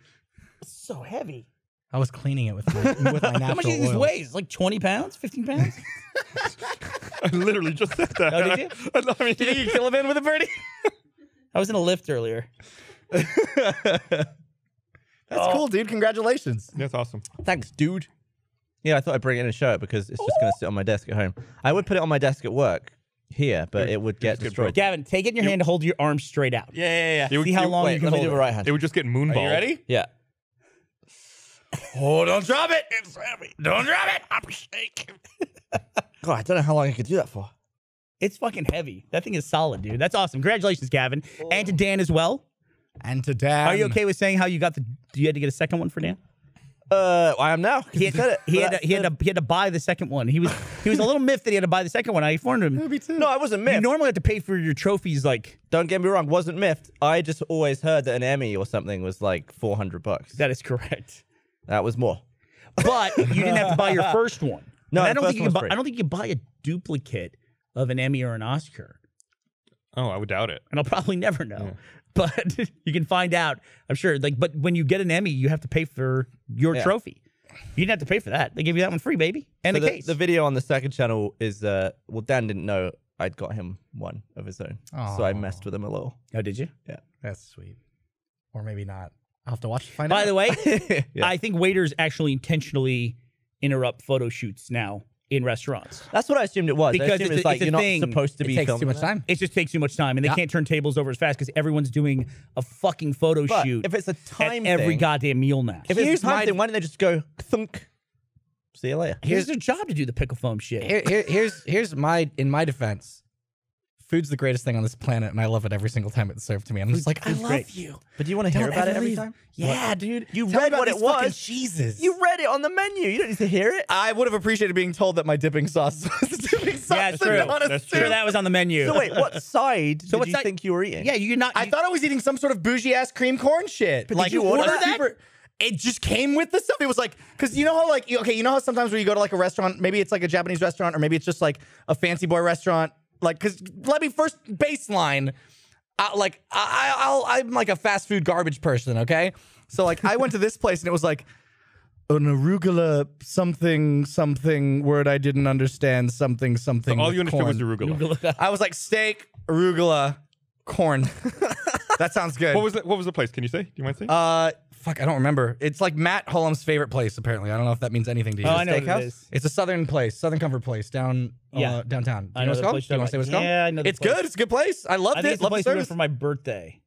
It's so heavy. I was cleaning it with my natural How much do you think this oils. weighs? Like 20 pounds? 15 pounds? I literally just said that. Oh, did you? I mean, Did you kill a man with a birdie? I was in a lift earlier. That's cool, dude. Congratulations. that's awesome. Thanks, dude. Yeah, I thought I'd bring it in and show it because it's just going to sit on my desk at home. I would put it on my desk at work here, but it would get just get destroyed. Gavin, take it in your hand to hold your arms straight out. Yeah. It would, See how long Wait, you can let me hold do it. a right hand. It would just get moonballed. Are you ready? Yeah. Oh, don't drop it. It's heavy. Don't drop it. I'm shaking. God, I don't know how long I could do that for. It's fucking heavy. That thing is solid, dude. That's awesome. Congratulations, Gavin. And to Dan as well. And to Dad. Are you okay with saying how you got you had to get a second one for Dan? I am now. 'cause He you said had, it. he had to buy the second one. He was a little miffed that he had to buy the second one. I informed him. No, I wasn't You miffed. normally have to pay for your trophies like Don't get me wrong, wasn't miffed. I just always heard that an Emmy or something was like $400. that is correct. That was more. But you didn't have to buy your first one. No, And I the don't first think you one can was buy, free. I don't think you can buy a duplicate of an Emmy or an Oscar. Oh, I would doubt it. And I'll probably never know. But you can find out, I'm sure. Like, but when you get an Emmy, you have to pay for your Yeah. trophy. You didn't have to pay for that. They gave you that one free, baby. And So the case. the video on the second channel is, well, Dan didn't know I'd got him one of his own. So I messed with him a little. Oh, did you? That's sweet. Or maybe not. I'll have to watch to find out. By the way, Yeah. I think waiters actually intentionally interrupt photo shoots now in restaurants. That's what I assumed it was. I Because assumed it's it's a- like it's a you're not thing. supposed to It be takes too filming much that. time. It just takes too much time, and they Yeah. can't turn tables over as fast because everyone's doing a fucking photo But shoot if it's a at time every thing, goddamn meal now. if it's Here's a time my- thing, why don't they just go thunk? See you later. Here's their job to do the pickle foam shit. Here's my in my defense. Food's the greatest thing on this planet, and I love it every single time it's served to me. I'm just like, I food's love great. you. But do you want to hear Don't about it ever every leave. time? Yeah, dude. You Tell me read about what it these fucking was. cheeses. You read it on the menu. You don't need to hear it. I would have appreciated being told that my dipping sauce was the dipping sauce. Yeah, it's and true. not a That's soup. Sure, that was on the menu. So wait, what side So did what's you that- think you were eating? Yeah, you're not. I thought I was eating some sort of bougie ass cream corn shit. But did you order that? super- It just came with the stuff. It was like, because you know how like, you know how sometimes when you go to like a restaurant, maybe it's like a Japanese restaurant, or maybe it's just like a fancy boy restaurant. Like, because let me first baseline. I'm like a fast food garbage person. Okay, so like I went to this place and it was like an arugula something word I didn't understand something. All you with understood was corn. arugula. I was like steak, arugula, corn. That sounds good. What was the place? Can you say? Do you mind saying? Fuck, I don't remember. It's like Matt Hullum's favorite place, apparently. I don't know if that means anything to you. Oh, I know what it Steakhouse? is. It's a southern place, Southern Comfort place downtown. Do you I know know what it's the called? place Do you want to say what it's called? Yeah, I know the It's place. good. It's a good place. I loved I think it. it's the Love the place we went service. for my birthday.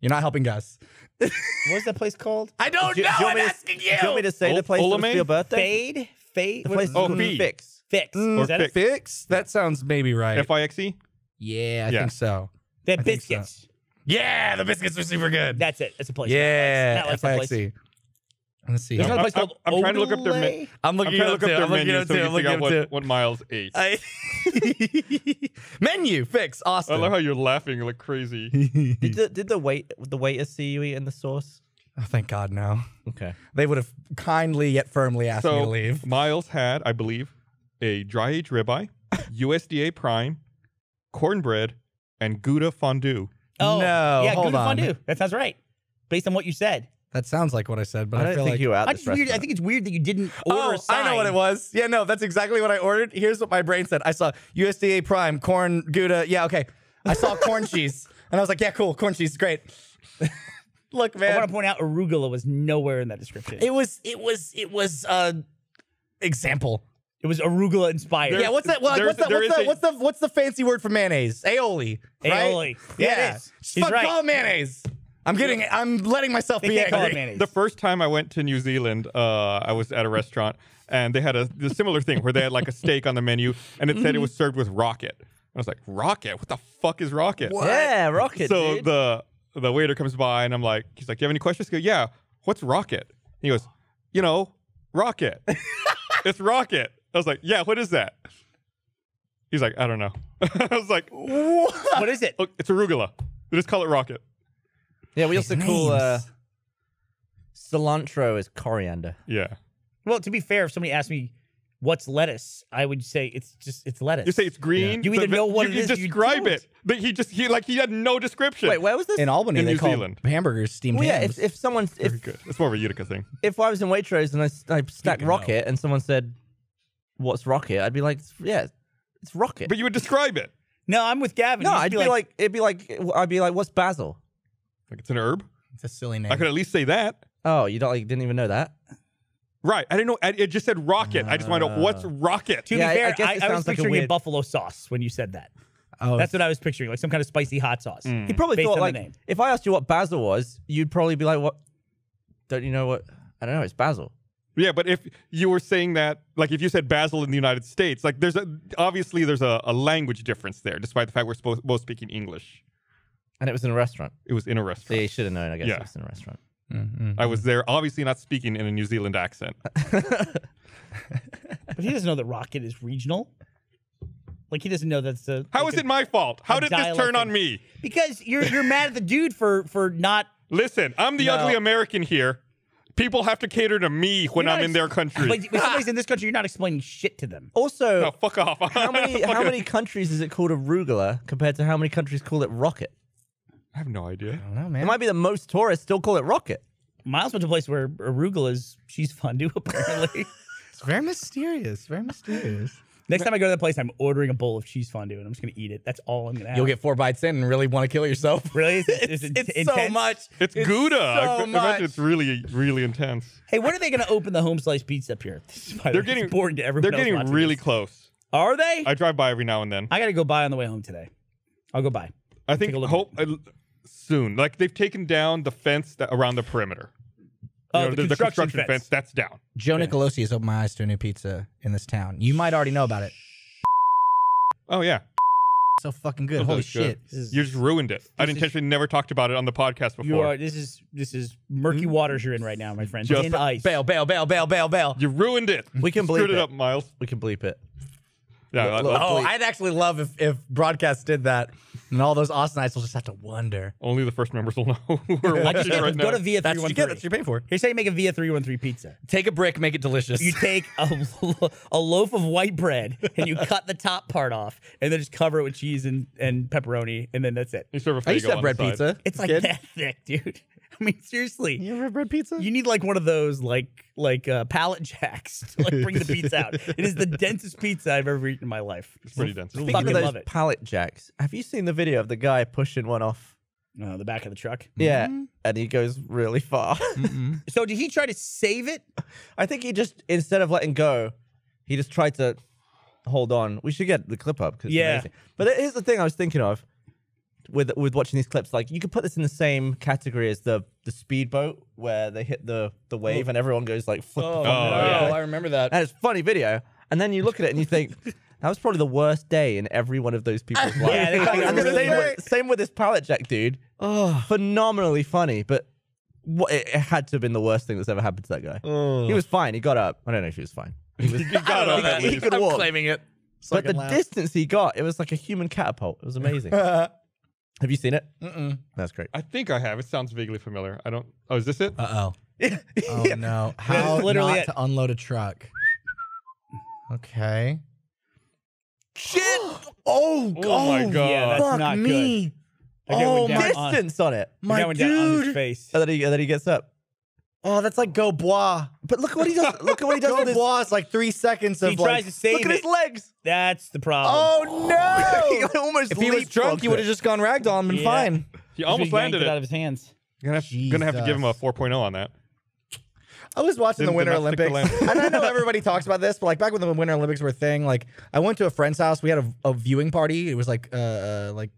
You're not helping Gus. What was that place called? I don't Do you know. want I'm me to- asking Do you want me you. to say the place that was Olame? for your birthday? Fade? The What place is- is Oh, called Fee. Fix. Fix. Or Is that it? Fix? That sounds maybe right. FIXE? Yeah, I Yeah. think so. They had I think so. biscuits. Yeah, the biscuits are super good. That's it. That's a place. Yeah, Matt likes that place. FIXE. Let's see. There's I'm- another place called I'm trying to look up their Odelay. I'm I'm looking trying to it look up up too. their I'm looking menu it up so we too. can I'm figure out looking it up what Miles ate. Menu fix Austin. I love how you're laughing like crazy. Did the waiter see you eating the sauce? Oh, thank God, no. Okay. They would have kindly yet firmly asked me to So leave. Miles had, I believe, a dry aged ribeye, USDA prime, cornbread, and Gouda fondue. Oh, No, yeah, hold Gouda on. fondue. That sounds right. Based on what you said. That sounds like what I said, but I I, don't feel think like you were at I this think, I restaurant. think it's weird that you didn't order a sign. I know what it was. Yeah, no, that's exactly what I ordered. Here's what my brain said. I saw USDA prime, corn, Gouda. Yeah, okay. I saw corn cheese, and I was like, yeah, cool, corn cheese, great. Look, I man, want to point out arugula was nowhere in that description. it was example. It was arugula inspired. Yeah, what's that? Well, There's- there is a- what's the fancy word for mayonnaise? Aioli. Right? Aioli. Yeah, it is. Just He's fuck right. call it mayonnaise. I'm letting myself They be can't call it angry. mayonnaise. The first time I went to New Zealand, I was at a restaurant and they had the similar thing where they had like a steak on the menu and it said it was served with rocket. I was like, rocket? What the fuck is rocket? Yeah, rocket. So dude. the the waiter comes by and I'm like, he's like, "You have any questions?" I go, "Yeah. What's rocket?" He goes, rocket. It's rocket. I was like, "Yeah, what is that?" He's like, "I don't know." I was like, What is it? "Look, it's arugula. They just call it rocket." Yeah, we also call names. cilantro as coriander. Yeah. Well, to be fair, if somebody asked me what's lettuce, I would say it's lettuce. You say it's green. You either know what you it is or you describe don't. it. But he had no description. Wait, where was this? In Albany, In they New call Zealand. hamburgers steamed Well, yeah, hams. if someone Very good. It's more of a Utica thing. if I was in Waitrose and I stacked can rocket and someone said, "What's rocket?" I'd be like, "Yeah, it's rocket." But you would describe it. No, I'm with Gavin. no, You'd I'd be like, I'd be like, "What's basil?" Like it's an herb. It's a silly name. I could at least say that. Oh, you didn't even know that? Right. I didn't know. It just said rocket. I just want to know what's rocket. to Yeah, I be fair, guess it I was sounds like a picturing weird- a buffalo sauce when you said that. Oh, That's what I was picturing, like some kind of spicy hot sauce. He probably Based thought on the like, name. if I asked you what basil was, you'd probably be like, "What? Don't you know what? I don't know. It's basil." Yeah, but if you were saying that, like if you said basil in the United States, like obviously there's a language difference there, despite the fact we're both speaking English. And it was in a restaurant. It was in a So restaurant. you should have known. I guess Yeah. it was in a restaurant. I was there, obviously not speaking in a New Zealand accent. But he doesn't know that rocket is regional. Like he doesn't know that's a. How like is it my fault? How did this dialect turn on thing. me? Because you're mad at the dude for not. Listen, I'm the No. ugly American here. People have to cater to me when You're I'm not in their ex- country. Like when somebody's in this country, you're not explaining shit to them. Also, No, fuck off. how many countries is it called arugula compared to how many countries call it rocket? I have no idea. I don't know, It man. might be the most tourists still call it rocket. Miles went to a place where arugula is cheese fondue, apparently. It's very mysterious. Very mysterious. Next time I go to that place, I'm ordering a bowl of cheese fondue and I'm just going to eat it. That's all I'm going to have. You'll get 4 bites in and really want to kill yourself. Really? Is it It's intense? so much. It's Gouda. so I much. imagine it's really, really intense. Hey, when are they going to open the home slice pizza up here? This is, by the They're way, getting it's boring to everyone They're else getting watching really this. close. Are they? I drive by every now and then. I got to go by on the way home today. I'll go by. I think Take a look. hope soon. Like they've taken down the fence around the perimeter. Oh, You know, the construction fence. that's down. Joe Nicolosi has opened my eyes to a new pizza in this town. You might already know about it. Oh yeah. So fucking good. That Holy was good. shit. You just ruined it. I'd intentionally never talked about it on the podcast before. You are. This is murky waters you're in right now, my friend. Just- In ice. Bail, bail, bail, bail, bail, bail. You ruined it. We can Screwed bleep it it. up, Miles. We can bleep it. Yeah. Look, Oh, bleep. I'd actually love if broadcast did that, and all those Austinites will just have to wonder. Only the first members will know who we're watching right now. Go to Via That's what you 313. get. That's what you're paying for. Here's how you make a Via 313 pizza. Take a brick, make it delicious. You take a loaf of white bread and you cut the top part off and then just cover it with cheese and pepperoni and then that's it. You serve a I used Faygo to have on bread the side. pizza. It's like Kid. that thick, dude. I mean, seriously. You ever have bread pizza? You need like one of those like pallet jacks to like bring the pizza out. It is the densest pizza I've ever eaten in my life. It's pretty dense. Fucking Speaking of those love it. pallet jacks, have you seen the video of the guy pushing one off? The back of the truck. Yeah, and he goes really far. So did he try to save it? I think he just, instead of letting go, he just tried to hold on. We should get the clip up because it's Yeah. amazing. But here's the thing I was thinking of with watching these clips. Like, you could put this in the same category as the speedboat where they hit the wave and everyone goes like, Oh, yeah. I remember that. and it's a funny video. And then you look at it and you think, that was probably the worst day in every one of those people's lives. Yeah, they probably and the really were. same with this pallet jack dude. Oh, Phenomenally funny, but it had to have been the worst thing that's ever happened to that guy. He was fine. He got up. I don't know if he was fine. He was, got up at he least. could I'm walk. claiming it. But the distance he got, it was like a human catapult. It was amazing. Have you seen it? Mm-mm. That's great. I think I have. It sounds vaguely familiar. I don't. Oh, is this it? Uh-oh. Oh, no. How literally not it. to unload a truck. Okay. Shit! Oh, Oh my god. Yeah, that's fuck not me. good. That guy Oh, went my down on- Distance on it. that guy My went down on his dude. face. And then he gets up. Oh, that's like Go Bois. But look what he does. Look at what he does Go with his. Bois is like 3 seconds He of tries like. to save Look at it. his legs. That's the problem. Oh, he no. almost If he was drunk, he would have just gone ragdoll and been Yeah. fine. He He almost landed it out it. of his hands. Gonna have to give him a 4.0 on that. I was watching the Didn't Winter not stick to Olympics, landing. and I know everybody talks about this, but like back when the Winter Olympics were a thing, like I went to a friend's house. We had a viewing party. It was like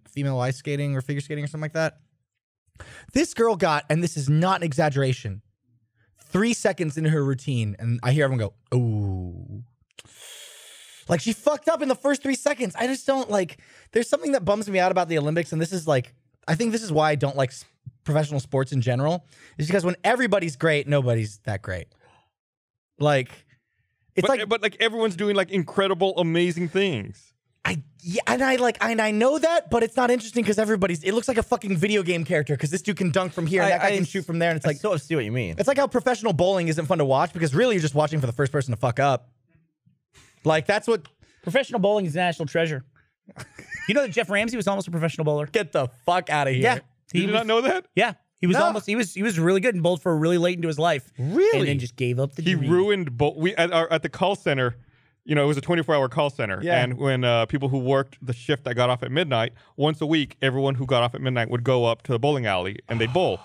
female ice skating or figure skating or something like that. This girl got, and this is not an exaggeration, 3 seconds into her routine, and I hear everyone go, "Ooh." Like she fucked up in the first 3 seconds. I just don't like. There's something that bums me out about the Olympics, and this is like, I think this is why I don't like professional sports in general is because when everybody's great, nobody's that great. Like, it's but like everyone's doing like incredible, amazing things. I know that, but it's not interesting because it looks like a fucking video game character because this dude can dunk from here and that guy can shoot from there, and it's I like sort of see what you mean. it's like how professional bowling isn't fun to watch because really you're just watching for the first person to fuck up. Like that's what Professional bowling is a national treasure. You know that Jeff Ramsey was almost a professional bowler? get the fuck out of here. Yeah. Did you not know that? Yeah. He was No. almost he was really good and bowled for really late into his life. Really? And then just gave up the He dream. ruined we at the call center. You know, it was a 24-hour call center, Yeah. and when people who worked the shift that got off at midnight, once a week, everyone who got off at midnight would go up to the bowling alley and they'd bowl.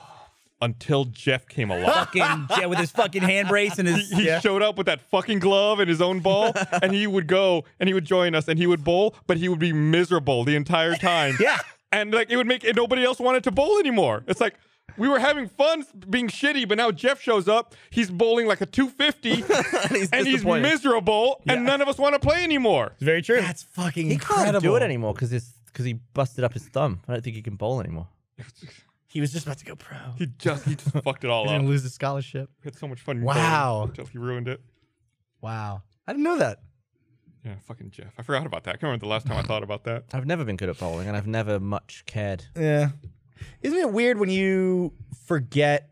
Until Jeff came along. fucking yeah, with his fucking hand brace and his He showed up with that fucking glove and his own ball, and he would go and he would join us and he would bowl, but he would be miserable the entire time. Yeah. And like it would make nobody else wanted to bowl anymore. It's like we were having fun being shitty, but now Jeff shows up. He's bowling like a 250, and he's disappointed. miserable, and none of us want to play anymore. It's very true. That's fucking He incredible. can't do it anymore because he busted up his thumb. I don't think he can bowl anymore. He was just about to go pro. He just fucked it all He's up. gonna lose his scholarship. We had so much fun. Wow. bowling until he ruined it. Wow. I didn't know that. Yeah, fucking Jeff. I forgot about that. I can't remember the last time I thought about that. I've never been good at bowling, and I've never much cared. Yeah. Isn't it weird when you forget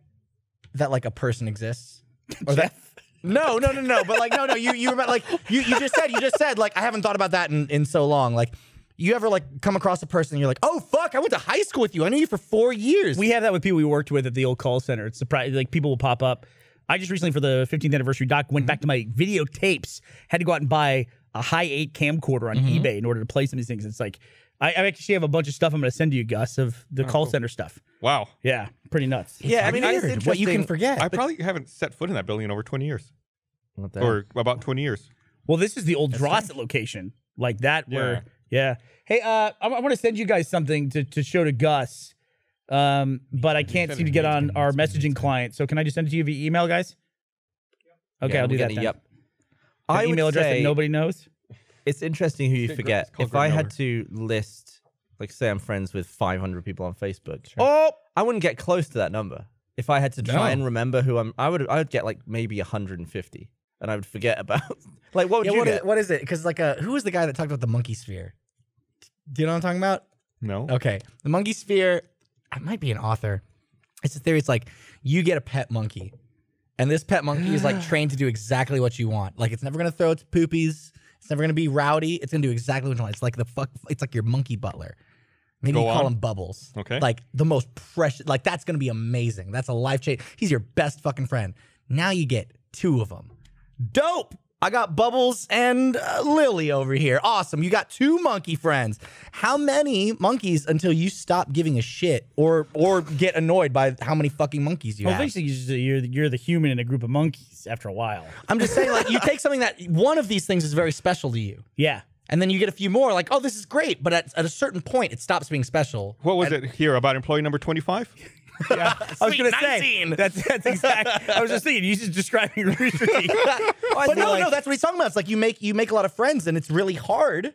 that like a person exists? Or that No. But like no. You remember like you just said like I haven't thought about that in so long. Like you ever like come across a person and you're like, oh fuck, I went to high school with you. I knew you for 4 years. We have that with people we worked with at the old call center. It's surprising. Like people will pop up. I just recently for the 15th anniversary doc went back to my videotapes. Had to go out and buy a high 8 camcorder on eBay in order to play some of these things. It's like I actually have a bunch of stuff I'm going to send to you, Gus, of the call center stuff. Wow. Yeah, pretty nuts. Yeah, I mean, it's Weird what you can interesting. forget. I probably haven't set foot in that building in over 20 years. What the Or about 20 years. Well, this is the old Drossett location, like that. Where Hey, I want to send you guys something to show to Gus, but I can't seem to get on our messaging client. So can I just send it to you via email, guys? Okay, Yeah, I'll do we're that. gonna- Then. Yep. An I would email address that say nobody knows. it's interesting who you Okay, great. forget. It's called If I Greg had Miller. to list, like, say I'm friends with 500 people on Facebook, Oh, I wouldn't get close to that number. If I had to try and remember who I would get like maybe 150, and I would forget about. Like, what would you get? What is it? Because like who was the guy that talked about the monkey sphere? Do you know what I'm talking about? No. Okay, the monkey sphere. I might be an author. It's a theory. It's like you get a pet monkey, and this pet monkey is like trained to do exactly what you want. Like it's never gonna throw its poopies. It's never gonna be rowdy. It's gonna do exactly what you want. It's like It's like your monkey butler. Maybe Go you call on. him Bubbles. Okay. Like the most precious. Like that's gonna be amazing. That's a life change. He's your best fucking friend. Now you get 2 of them. Dope. I got Bubbles and Lily over here. Awesome. You got 2 monkey friends. How many monkeys until you stop giving a shit or get annoyed by how many fucking monkeys you well, have? basically, you're the human in a group of monkeys after a while. I'm just saying, like, you take something that one of these things is very special to you, Yeah. and then you get a few more, like, oh, this is great, but at a certain point, it stops being special. What was it here about employee number 25? Yeah, I was Sweet, gonna 19. say that's exactly. I was just thinking, you just describing Rooster Teeth. But no, that's what he's talking about. It's like you make a lot of friends, and it's really hard.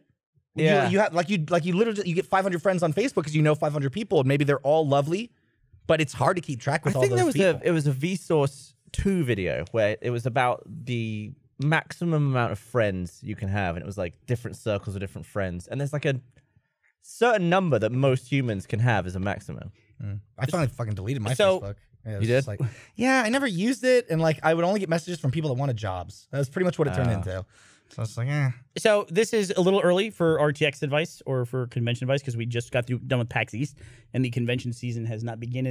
Yeah. you have you literally you get 500 friends on Facebook because you know 500 people, and maybe they're all lovely, but it's hard to keep track with I all think those there was people. it was a Vsauce 2 video where it was about the maximum amount of friends you can have, and it was like different circles of different friends, and there's like a certain number that most humans can have as a maximum. I finally fucking deleted my So- Facebook. Yeah, it You was did? just like, yeah, I never used it, and like I would only get messages from people that wanted jobs. That was pretty much what it turned into. So I was like, So this is a little early for RTX advice or for convention advice because we just got done with PAX East and the convention season has not began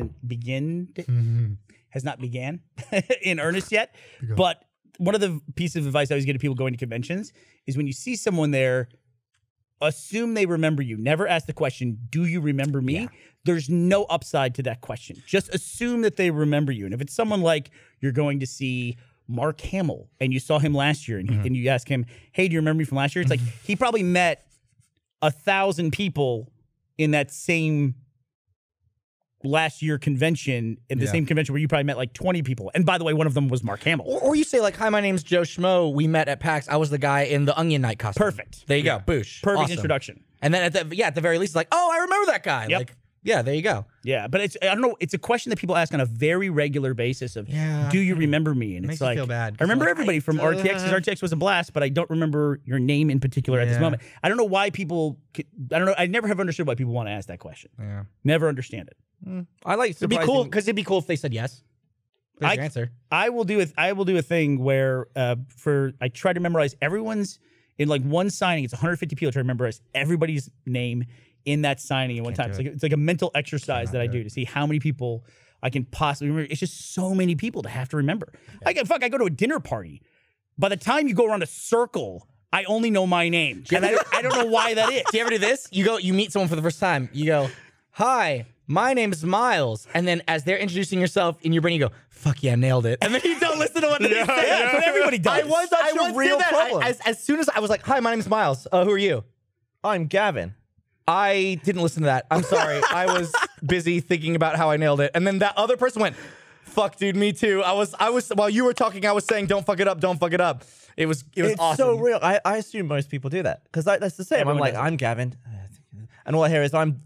in earnest yet. But one of the pieces of advice I always give to people going to conventions is when you see someone there, assume they remember you. Never ask the question, do you remember me? There's no upside to that question. Just assume that they remember you. And if it's someone like you're going to see Mark Hamill and you saw him last year and you ask him, hey, do you remember me from last year? It's like he probably met 1,000 people in that same last year convention, in the same convention where you probably met like 20 people. And by the way, one of them was Mark Hamill. or you say like, hi, my name's Joe Schmo. We met at PAX. I was the guy in the Onion Knight costume. Perfect. There you go. Boosh. Perfect Awesome. introduction. And then at the very least, it's like, oh, I remember that guy. Yep. Like, Yeah, there you go. Yeah, but I don't know. It's a question that people ask on a very regular basis of, do you remember me? And Makes it's you like, feel bad, 'cause I remember like, everybody from RTX. 'Cause RTX was a blast, but I don't remember your name in particular at this moment. I don't know why people. I don't know. I never have understood why people want to ask that question. Yeah. Never understand it. I like It'd be cool because it'd be cool if they said yes. There's your answer. I will do a thing where I try to memorize everyone's in like one signing. It's 150 people. I try to memorize everybody's name in that signing at one time. It's like a mental exercise that I do to see how many people I can possibly remember. It's just so many people to have to remember. I go to a dinner party. By the time you go around a circle, I only know my name. And I don't know why that is. Do you ever do this? You meet someone for the first time. You go, "Hi, my name is Miles," and then as they're introducing yourself in your brain, you go, "Fuck yeah, nailed it," and then you don't listen to what they say. That's what everybody does. I once did that. As soon as I was like, "Hi, my name is Miles. Who are you?" I'm Gavin. I didn't listen to that. I'm sorry. I was busy thinking about how I nailed it. And then that other person went, "Fuck, dude, me too." I was while you were talking, I was saying, "Don't fuck it up, don't fuck it up." It was It's awesome. so real. I assume most people do that because that's the same. Everyone I'm like, does it. I'm Gavin, and all I hear is I'm,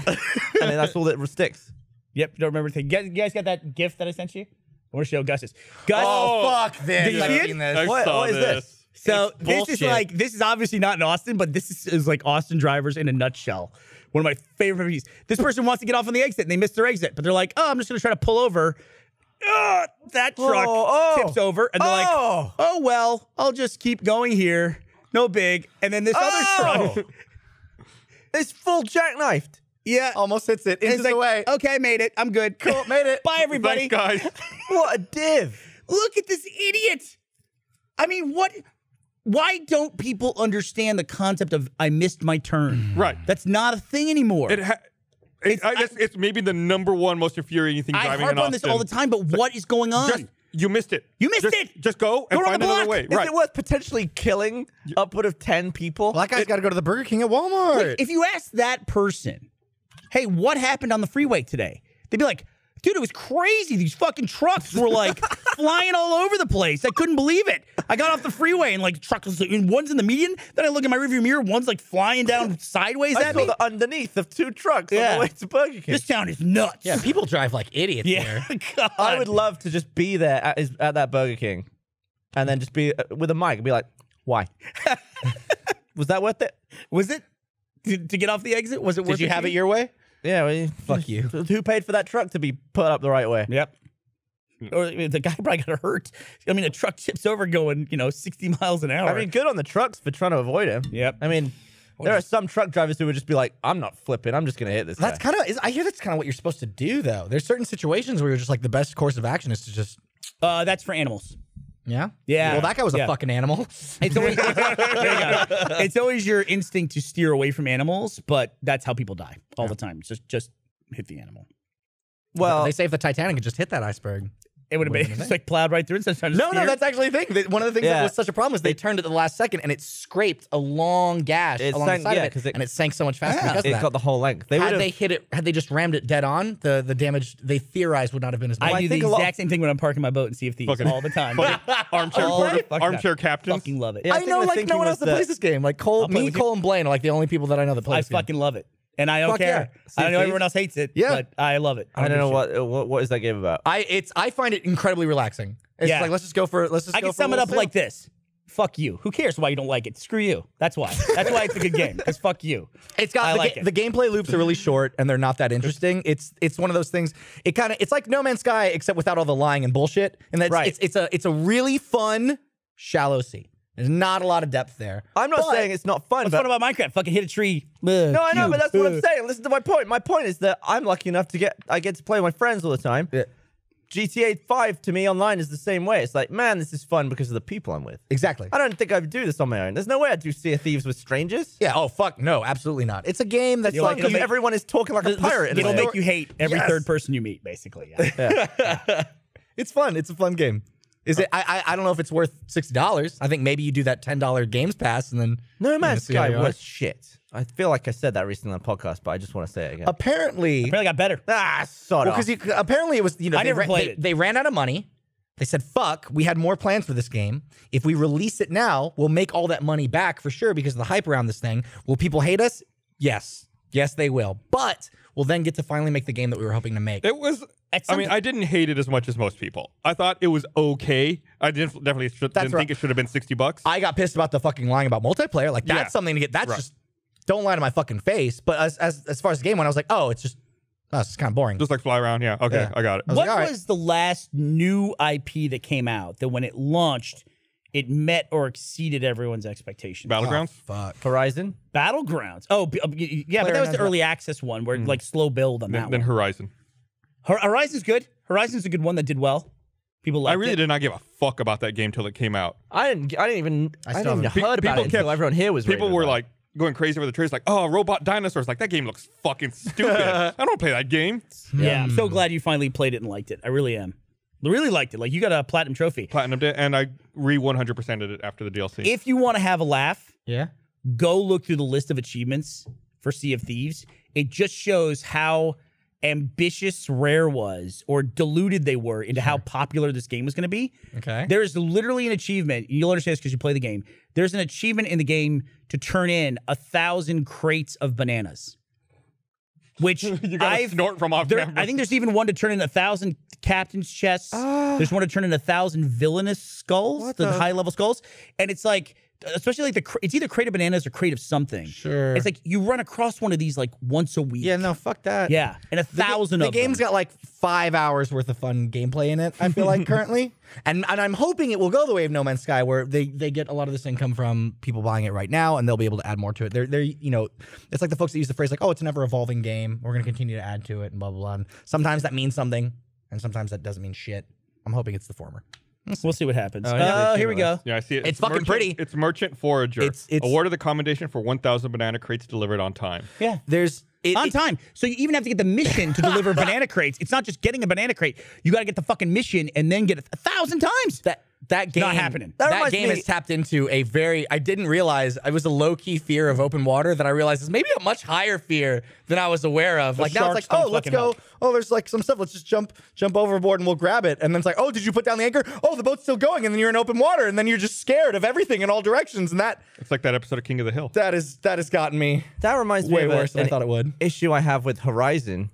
and then that's all that sticks. Yep, don't remember anything. You guys got that gift that I sent you? I want to show Gus's. Gus, Oh, fuck this. Did you I've see it? seen this. I What- saw what is this? So It's this is bullshit. this is obviously not in Austin, but this is like Austin drivers in a nutshell. One of my favorite movies. This person wants to get off on the exit and they miss their exit, but they're like, "Oh, I'm just gonna try to pull over." That truck tips over, and they're like, "Oh well, I'll just keep going here. No big." And then this other truck, It's full jackknifed. yeah, Almost hits it. it's Into like, the way. "Okay, made it. I'm good. Cool, made it. Bye, everybody." Thanks, guys. What a div! Look at this idiot. I mean, what? Why don't people understand the concept of I missed my turn? Right. That's not a thing anymore. I guess it's maybe the #1 most infuriating thing I driving harp in on Austin. this all the time, but what is going on? You missed it. You missed it. Just go and Go around find the another block. way. Is Right. it worth potentially killing upward of 10 people? Well, that guy's got to go to the Burger King at Walmart. If you ask that person, hey, what happened on the freeway today? They'd be like, dude, it was crazy. These fucking trucks were like flying all over the place. I couldn't believe it. I got off the freeway and like trucks, one's in the median. Then I look in my rearview mirror, one's like flying down sideways I at saw me. the underneath of 2 trucks on Yeah. the way to Burger King. This town is nuts. yeah, people drive like idiots Yeah. there. God. I would love to just be there at that Burger King and then just be with a mic and be like, why? Was that worth it? Was it to get off the exit? Was it worth Did you it have to it your way? Yeah, well, Fuck you. Who paid for that truck to be put up the right way? Yep. Or the guy probably got hurt. I mean, a truck tips over going, 60 miles an hour. I mean, good on the trucks for trying to avoid him. Yep. I mean, there are some truck drivers who would just be like, I'm not flipping. I'm just going to hit this That's guy. kind of. I hear that's kind of what you're supposed to do, though. There's certain situations where you're just like the best course of action is to just. That's for animals. Yeah. Yeah. Well, that guy was Yeah. a fucking animal. It's always, it's always your instinct to steer away from animals, but that's how people die all the time. Just hit the animal. Well, They say if the Titanic had just hit that iceberg. It would have been just like plowed right through it. Instead of No, that's actually the thing. One of the things that Yeah. was such a problem is they turned at the last second and it scraped a long gash It along sank- the side yeah, of 'cause it, it- and it sank so much faster because of it's that. got the whole length. They would Had have. they hit it, had they just rammed it dead on, the damage they theorized would not have been as much. I do the think a lot exact same thing when I'm parking my boat and Sea of Thieves Fucking- all the time. Armchair All the quarter, fucking armchair time. captains. Fucking love it. Yeah, I I think know, the like thinking no one else was that plays this game. Like Cole, play me, with you. Cole, and Blaine are like the only people that I know that play I this game. fucking love it. And I don't Fuck care. yeah. I know See, everyone else hates it, Yeah. but I love it. I don't know give a shit. what is that game about. I find it incredibly relaxing. It's Yeah. like let's just go for. I can sum it up like this. Fuck you. Who cares why you don't like it? Screw you. That's why. That's why it's a good game. Because fuck you. It's got I the, like it. the gameplay loops are really short and they're not that interesting. It's one of those things. It's like No Man's Sky except without all the lying and bullshit. And that's Right. it's a really fun shallow sea. There's not a lot of depth there. I'm not But- saying it's not fun. What's but fun about Minecraft? Fucking hit a tree. no, I know, but that's what I'm saying. Listen to my point. My point is that I'm lucky enough to I get to play with my friends all the time. Yeah. GTA 5 to me online is the same way. It's like, man, this is fun because of the people I'm with. Exactly. I don't think I would do this on my own. There's no way I'd do Sea of Thieves with strangers. Yeah. Oh fuck. No. Absolutely not. It's a game that's You'll like like Because everyone is talking like a pirate. in It'll it. make you hate every Yes. third person you meet, basically. Yeah. it's fun. It's a fun game. Is it? I don't know if it's worth $60. I think maybe you do that $10 Games Pass and then No Man's see how Sky you are. was shit. I feel like I said that recently on the podcast, but I just want to say it again. apparently. Apparently got better. Sort of. Because apparently it was, I they never played it. They ran out of money. They said, fuck, we had more plans for this game. If we release it now, we'll make all that money back for sure because of the hype around this thing. Will people hate us? Yes. Yes, they will. But we'll then get to finally make the game that we were hoping to make. It was. I mean, I didn't hate it as much as most people. I thought it was okay. I definitely didn't think it should have been $60. I got pissed about the fucking lying about multiplayer. Like, that's something to get. That's just, don't lie to my fucking face. But as far as the game went, I was like, oh, it's just kind of boring. Just like fly around. Yeah. Okay. Yeah. I got it. What was the last new IP that came out that when it launched, it met or exceeded everyone's expectations? Battlegrounds? Fuck. Horizon. Battlegrounds. Oh, yeah, but that was the early access one where like slow build on that Then one. Horizon. Horizon's good. Horizon's a good one that did well. People liked I really it. did not give a fuck about that game till it came out. I didn't even heard about People it until kept- everyone here was. People raving were about it. like going crazy over the trailers, like, oh, robot dinosaurs. Like, that game looks fucking stupid. I don't play that game. Yeah, I'm so glad you finally played it and liked it. I really am. I really liked it. Like, you got a platinum trophy. Platinum did, and I 100%ed it after the DLC. If you want to have a laugh, Yeah. go look through the list of achievements for Sea of Thieves. It just shows how ambitious Rare was or diluted they were into how popular this game was going to be. Okay. There is literally an achievement. You'll understand this because you play the game. There's an achievement in the game to turn in 1,000 crates of bananas. Which You gotta snort from off camera. I think there's even one to turn in 1,000 captain's chests. There's one to turn in 1,000 villainous skulls, the high level skulls. And it's like, especially like it's either crate of bananas or crate of something. Sure. It's like you run across one of these like once a week. Yeah, no, fuck that. Yeah, and 1,000 The of game's them. got like 5 hours worth of fun gameplay in it, I feel like currently. And I'm hoping it will go the way of No Man's Sky, where they get a lot of this income from people buying it right now, and they'll be able to add more to it. They're you know, it's like the folks that use the phrase like, oh, it's an ever evolving game. We're gonna continue to add to it and blah blah blah. And sometimes that means something, and sometimes that doesn't mean shit. I'm hoping it's the former. We'll see what happens. Oh, yeah, Here we go. Yeah, I see it. It's fucking Merchant- pretty. It's Merchant Forager. It's- awarded the commendation for 1,000 banana crates delivered on time. Yeah. There's On time. So you even have to get the mission to deliver banana crates. It's not just getting a banana crate. You got to get the fucking mission and then get it 1,000 times. That game not happening. That reminds game me- has tapped into a very. I didn't realize it was a low key fear of open water that I realized is maybe a much higher fear than I was aware of. Like now it's like, sharks don't oh, let's fucking go. help. Oh, there's like some stuff. Let's just jump overboard and we'll grab it. And then it's like, oh, did you put down the anchor? Oh, the boat's still going. And then you're in open water. And then you're just scared of everything in all directions. And It's like that episode of King of the Hill. that has gotten me That reminds way me of worse than I thought it would. issue I have with Horizon,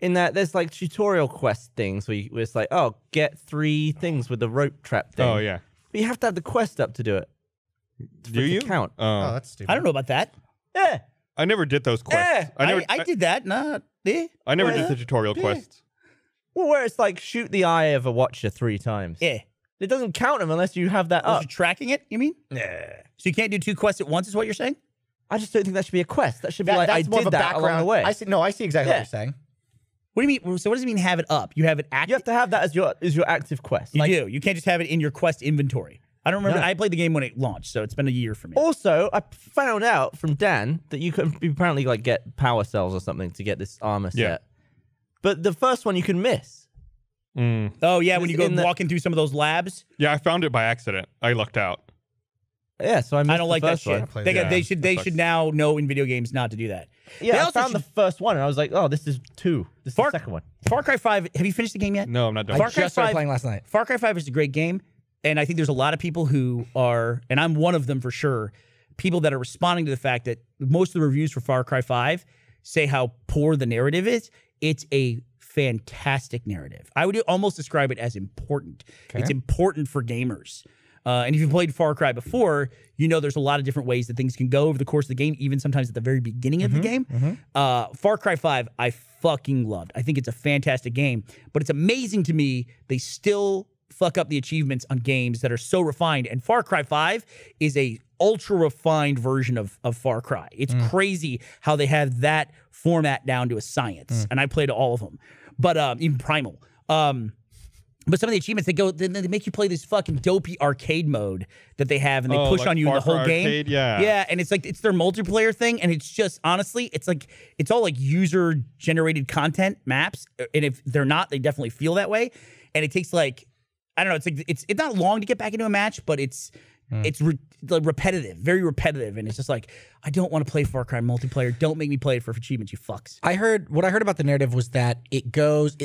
in that there's like tutorial quest things where it's like, oh, get 3 things with the rope trap thing. Oh, yeah. But you have to have the quest up to do it. Do you? count? Oh, that's stupid. I don't know about that. Yeah. I never did those quests. I did that. I never did the tutorial quests. Well, where it's like shoot the eye of a watcher 3 times. Yeah. It doesn't count them unless you have that Was up. you tracking it, you mean? Yeah. So you can't do 2 quests at once is what you're saying? I just don't think that should be a quest. That should be like, that's I more of did a that along background. the way. I see exactly what you're saying. What do you mean? So what does it mean have it up? You have it active? You have to have that as your active quest. You do. You can't just have it in your quest inventory. I don't remember. No. I played the game when it launched, so it's been a year for me. Also, I found out from Dan that you can apparently like get power cells or something to get this armor set. Yeah. But the first one you can miss. Oh, yeah, when you go in the- walking through some of those labs. Yeah, I found it by accident. I lucked out. Yeah, so I missed I don't the like that first shit. one. Played They, that. they should sucks. now know in video games not to do that. Yeah, They I also found the should- first one and I was like, oh, this is 2. This is Far- the second one. Far Cry 5, have you finished the game yet? No, I'm not done. Far I Cry just started 5 playing last night. Far Cry 5 is a great game, and I think there's a lot of people who are, and I'm one of them for sure, people that are responding to the fact that most of the reviews for Far Cry 5 say how poor the narrative is. It's a fantastic narrative. I would almost describe it as important. It's important for gamers. And if you've played Far Cry before, you know there's a lot of different ways that things can go over the course of the game, even sometimes at the very beginning of the game. Far Cry 5, I fucking loved. I think it's a fantastic game, but it's amazing to me they still fuck up the achievements on games that are so refined. And Far Cry 5 is a ultra refined version of Far Cry. It's crazy how they have that format down to a science. And I played all of them, but even Primal. But some of the achievements, they make you play this fucking dopey arcade mode that they have, and they push like on you in the Far whole Cry game. Arcade, yeah. Yeah, and it's like it's their multiplayer thing, and it's just honestly, it's like it's all like user generated content maps, and if they're not, they definitely feel that way. And it takes like I don't know, it's like it's not long to get back into a match, but it's like repetitive, very repetitive, and it's just like I don't want to play Far Cry multiplayer. Don't make me play it for achievements, you fucks. What I heard about the narrative was that it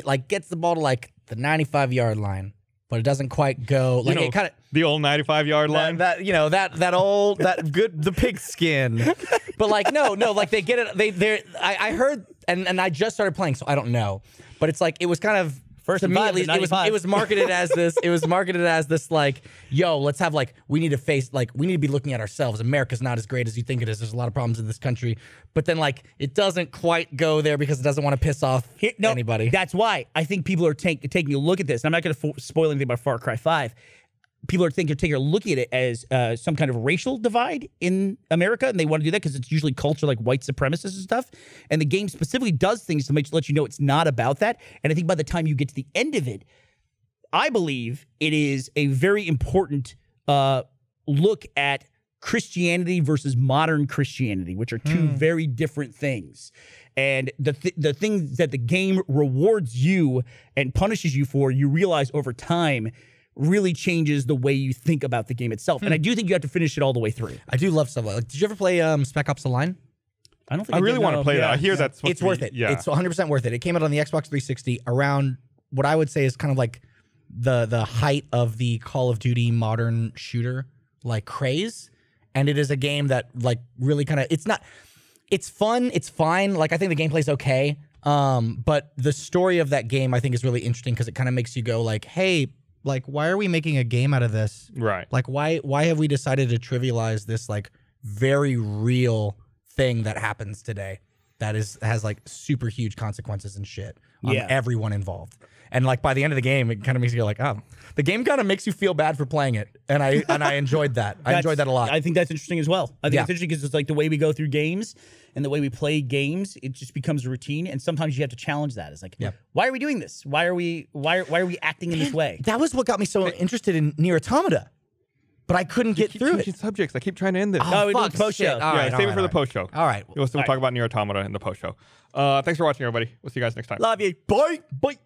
like gets the ball to like the 95-yard line, but it doesn't quite go like it kind of the old 95-yard line. that old that good the pig skin. But like no like they get it I and I just started playing, so I don't know. But it's like it was kind of First to and me five at least in it was 95. marketed as this. It was marketed as this like, yo, let's have like we need to be looking at ourselves. America's not as great as you think it is. There's a lot of problems in this country, but then like it doesn't quite go there because it doesn't want to piss off anybody. That's why I think people are taking a look at this. I'm not going to spoil anything about Far Cry 5. People are taking a look at it as some kind of racial divide in America, and they want to do that because it's usually culture like white supremacists and stuff. And the game specifically does things to let you know it's not about that. And I think by the time you get to the end of it, I believe it is a very important look at Christianity versus modern Christianity, which are two very different things. And the things that the game rewards you and punishes you for, you realize over time really changes the way you think about the game itself. And I do think you have to finish it all the way through. I do love stuff like. Did you ever play Spec Ops: The Line? I don't think I really want to play that. I hear that's supposed It's to be, worth it. Yeah. It's 100% worth it. It came out on the Xbox 360 around what I would say is kind of like the height of the Call of Duty modern shooter like craze, and it is a game that like really kind of it's fun, it's fine. Like I think the gameplay's okay, but the story of that game I think is really interesting because it kind of makes you go like, hey, like why are we making a game out of this? Right. Like why have we decided to trivialize this like very real thing that happens today that has like super huge consequences and shit on everyone involved. And like by the end of the game, it kind of makes you go like, oh, the game kind of makes you feel bad for playing it. And I enjoyed that. I enjoyed that a lot. I think that's interesting as well. I think it's interesting because it's like the way we go through games and the way we play games, it just becomes a routine. And sometimes you have to challenge that. It's like, why are we doing this? Why are we acting in this way? That was what got me so interested in Nier Automata. But I couldn't get keep through changing it. subjects. I keep trying to end this. Oh, we do fuck, the post shit. show. All right, Save it for the post show. All right. We'll talk about Nier Automata in the post show. Thanks for watching, everybody. We'll see you guys next time. Love you. Bye.